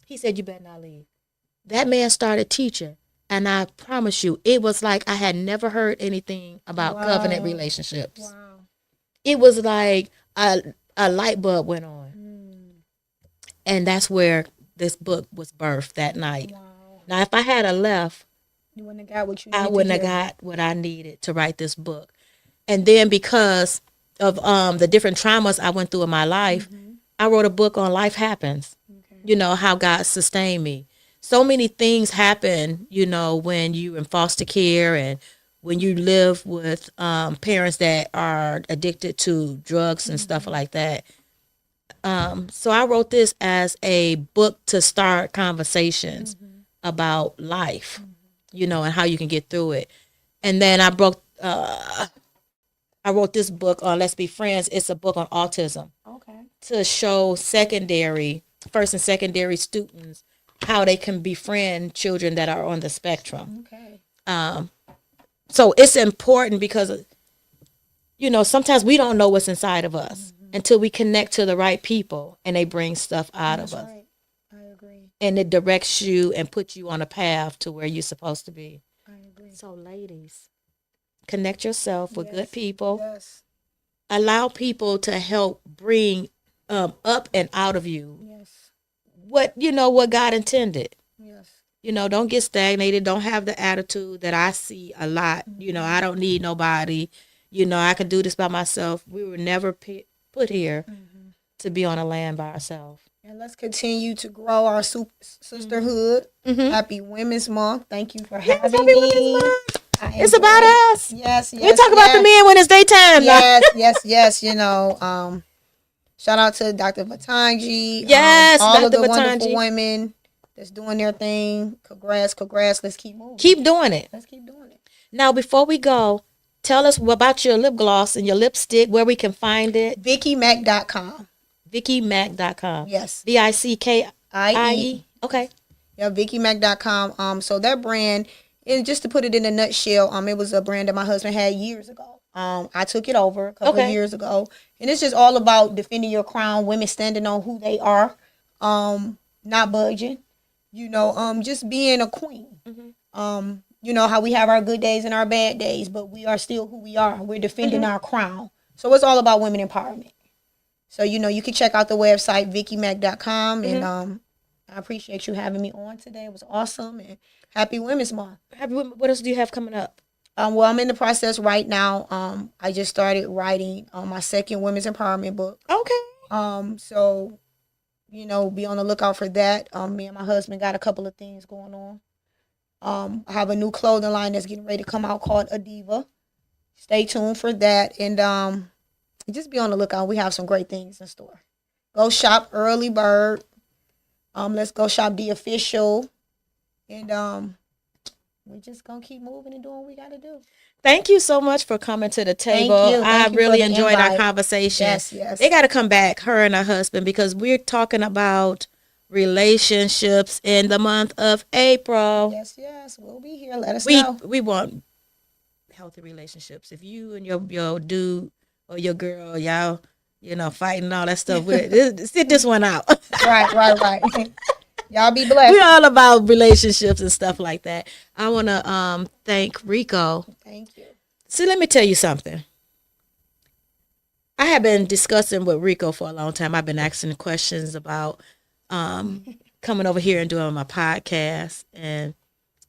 He said, you better not leave. That man started teaching. And I promise you, it was like I had never heard anything about covenant relationships. Wow. It was like a light bulb went on. And that's where this book was birthed that night. Wow. Now, if I had left, you wouldn't have got what you needed. I wouldn't have got what I needed to write this book. And then because of the different traumas I went through in my life, I wrote a book on life happens. Okay. How God sustained me. So many things happen, when you in foster care and when you live with parents that are addicted to drugs and stuff like that. So I wrote this as a book to start conversations about life, and how you can get through it. And then I wrote this book on Let's Be Friends. It's a book on autism. Okay. To show first and secondary students how they can befriend children that are on the spectrum. Okay. So it's important because, sometimes we don't know what's inside of us. until we connect to the right people and they bring stuff out of us. Right. I agree. And it directs you and puts you on a path to where you're supposed to be. I agree. So, ladies, connect yourself with good people. Yes. Allow people to help bring up and out of you Yes. what God intended. Yes. Don't get stagnated. Don't have the attitude that I see a lot. I don't need nobody. I can do this by myself. We were never put here to be on a land by ourselves. And let's continue to grow our sisterhood. Happy Women's Month. Thank you for having me. It's about us. Yes. We talk about the men when it's daytime. Yes. Shout out to Dr. Batanji. Yes, all Dr. of the Batanji. wonderful women that's doing their thing. Congrats. Let's keep moving. Keep doing it. Let's keep doing it. Now, before we go, tell us about your lip gloss and your lipstick, where we can find it. VickyMac.com. VickyMac.com. Yes. VickyIE. Okay. Yeah, VickyMac.com. So that brand, and just to put it in a nutshell, it was a brand that my husband had years ago. I took it over a couple of years ago, and it's just all about defending your crown, women standing on who they are, not budging, just being a queen. How we have our good days and our bad days, but we are still who we are. We're defending our crown. So it's all about women empowerment. So, you can check out the website, VickyMac.com, and I appreciate you having me on today. It was awesome, and happy Women's Month. What else do you have coming up? Well, I'm in the process right now. I just started writing my second women's empowerment book. Okay. So, be on the lookout for that. Me and my husband got a couple of things going on. I have a new clothing line that's getting ready to come out called Adiva. Stay tuned for that, and just be on the lookout. We have some great things in store. Go shop Early Bird. Let's go shop The Official, and we're just going to keep moving and doing what we got to do. Thank you so much for coming to the table. I really enjoyed our conversation. Yes. They got to come back, her and her husband, because we're talking about relationships in the month of April. Yes. We'll be here. Let us know. We want healthy relationships. If you and your dude or your girl, y'all, fighting and all that stuff, sit this one out. Right. Y'all be blessed. We're all about relationships and stuff like that. I want to thank Rico. Thank you. See, let me tell you something. I have been discussing with Rico for a long time. I've been asking questions about coming over here and doing my podcast. And,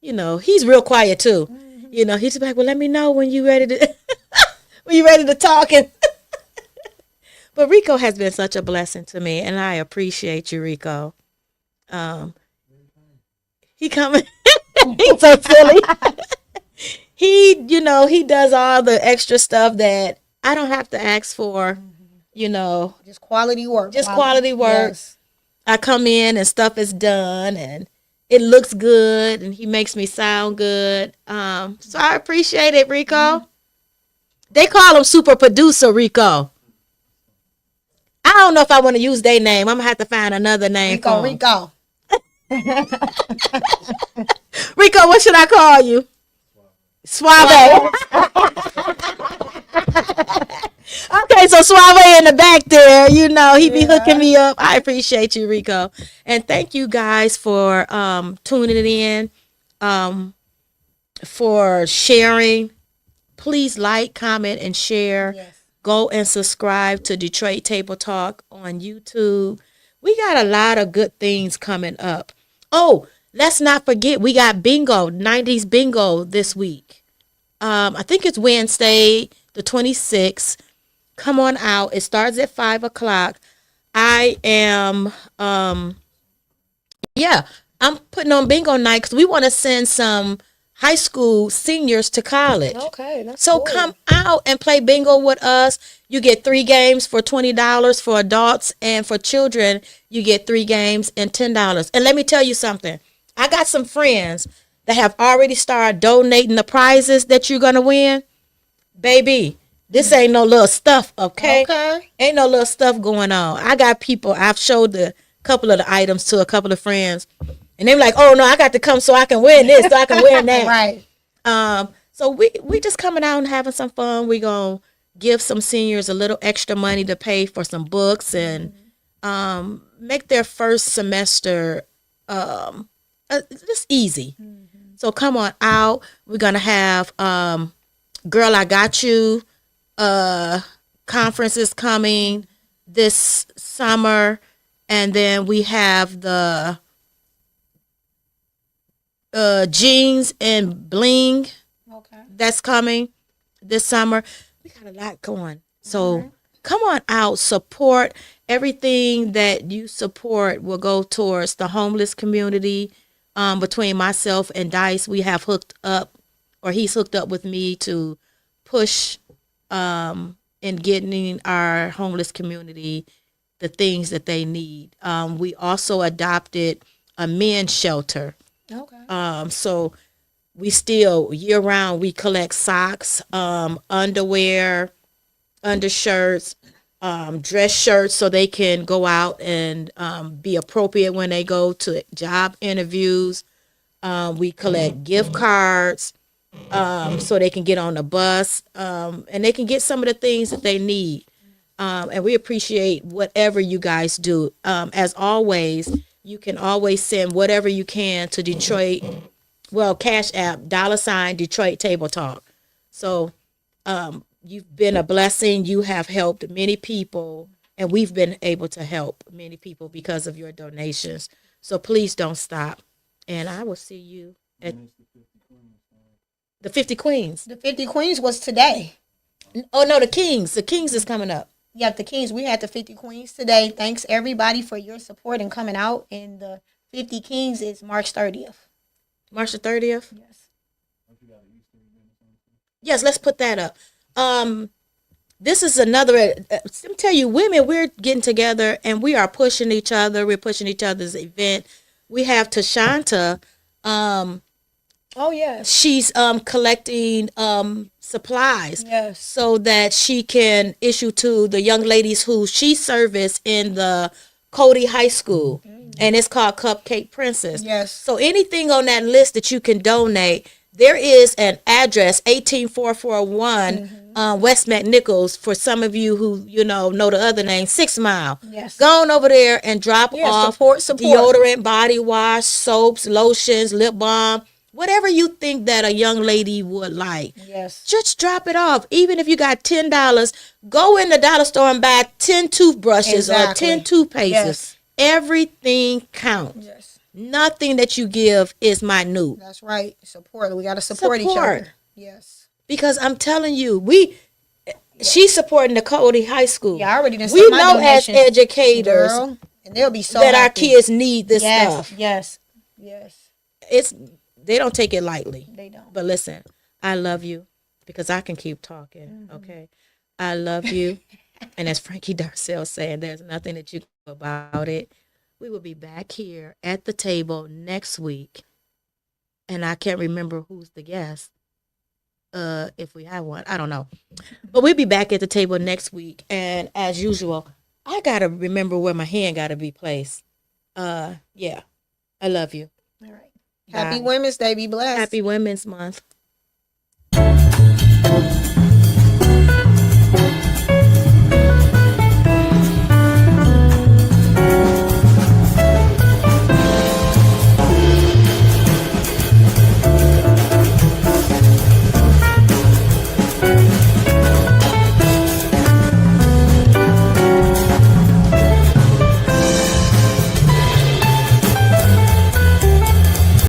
he's real quiet too. He's like, well, let me know when you ready to talk. But Rico has been such a blessing to me, and I appreciate you, Rico. He coming. He's so silly. He does all the extra stuff that I don't have to ask for. Just quality work. Quality work. Yes. I come in and stuff is done and it looks good and he makes me sound good. So I appreciate it, Rico. They call him super producer Rico. I don't know if I want to use their name. I'm gonna have to find another name for him. Rico. Rico, what should I call you? Suave. Okay, so Suave in the back there, he be hooking me up. I appreciate you, Rico. And thank you guys for tuning in, for sharing. Please like, comment, and share. Yes. Go and subscribe to Detroit Table Talk on YouTube. We got a lot of good things coming up. Oh, let's not forget, we got bingo, 90s bingo this week. I think it's Wednesday, the 26th. Come on out. It starts at 5 o'clock. I am, I'm putting on bingo night because we want to send some high school seniors to college. Okay, that's so cool. Come out and play bingo with us. You get 3 games for $20 for adults, and for children, you get 3 games and $10. And let me tell you something. I got some friends that have already started donating the prizes that you're going to win. Baby, this ain't no little stuff, okay? Ain't no little stuff going on. I got people, I've showed a couple of the items to a couple of friends, and they were like, oh, no, I got to come so I can win this, so I can win that. Right. So we just coming out and having some fun. We going to, give some seniors a little extra money to pay for some books and make their first semester just easy. So come on out. We're gonna have Girl I Got You conferences coming this summer, and then we have the Jeans and Bling that's coming this summer. We got a lot going. So come on out, support. Everything that you support will go towards the homeless community. Between myself and Dice, we have hooked up, or he's hooked up with me to push in getting our homeless community the things that they need. We also adopted a men's shelter. So we still year round we collect socks, underwear, undershirts, dress shirts, so they can go out and be appropriate when they go to job interviews. We collect gift cards, so they can get on the bus, and they can get some of the things that they need. And we appreciate whatever you guys do. As always, you can always send whatever you can to Detroit. Well, Cash App, $ Detroit Table Talk. So you've been a blessing. You have helped many people, and we've been able to help many people because of your donations. So please don't stop. And I will see you at the 50 Queens. The 50 Queens was today. Oh, no, the Kings. The Kings is coming up. Yeah, the Kings. We had the 50 Queens today. Thanks, everybody, for your support and coming out. And the 50 Kings is March 30th. March the 30th? Yes. Yes, let's put that up. This is another, let me tell you, women, we're getting together and we are pushing each other. We're pushing each other's event. We have Tashanta. Oh, yes. She's collecting supplies. Yes. So that she can issue to the young ladies who she serviced in the Cody High School. And it's called Cupcake Princess. Yes. So anything on that list that you can donate, there is an address, 18441 West McNichols, for some of you who, know the other name, 6 Mile. Yes. Go on over there and drop off support. deodorant, body wash, soaps, lotions, lip balm, whatever you think that a young lady would like. Yes. Just drop it off. Even if you got $10, go in the dollar store and buy 10 toothbrushes or 10 toothpastes. Yes. Everything counts. Yes. Nothing that you give is minute. That's right. Support. We got to support each other. Yes. Because I'm telling you, she's supporting the Cody High School. Yeah, I already done we know as educators, girl, and they'll be so that happy. Our kids need this stuff. Yes. They don't take it lightly. They don't. But listen, I love you because I can keep talking. Okay, I love you, and as Frankie Darcell saying, there's nothing that you can do about it. We will be back here at the table next week, and I can't remember who's the guest. If we have one, I don't know, but we'll be back at the table next week. And as usual, I gotta remember where my hand gotta be placed. Yeah, I love you. All right. Happy Women's Day. Be blessed. Happy Women's Month.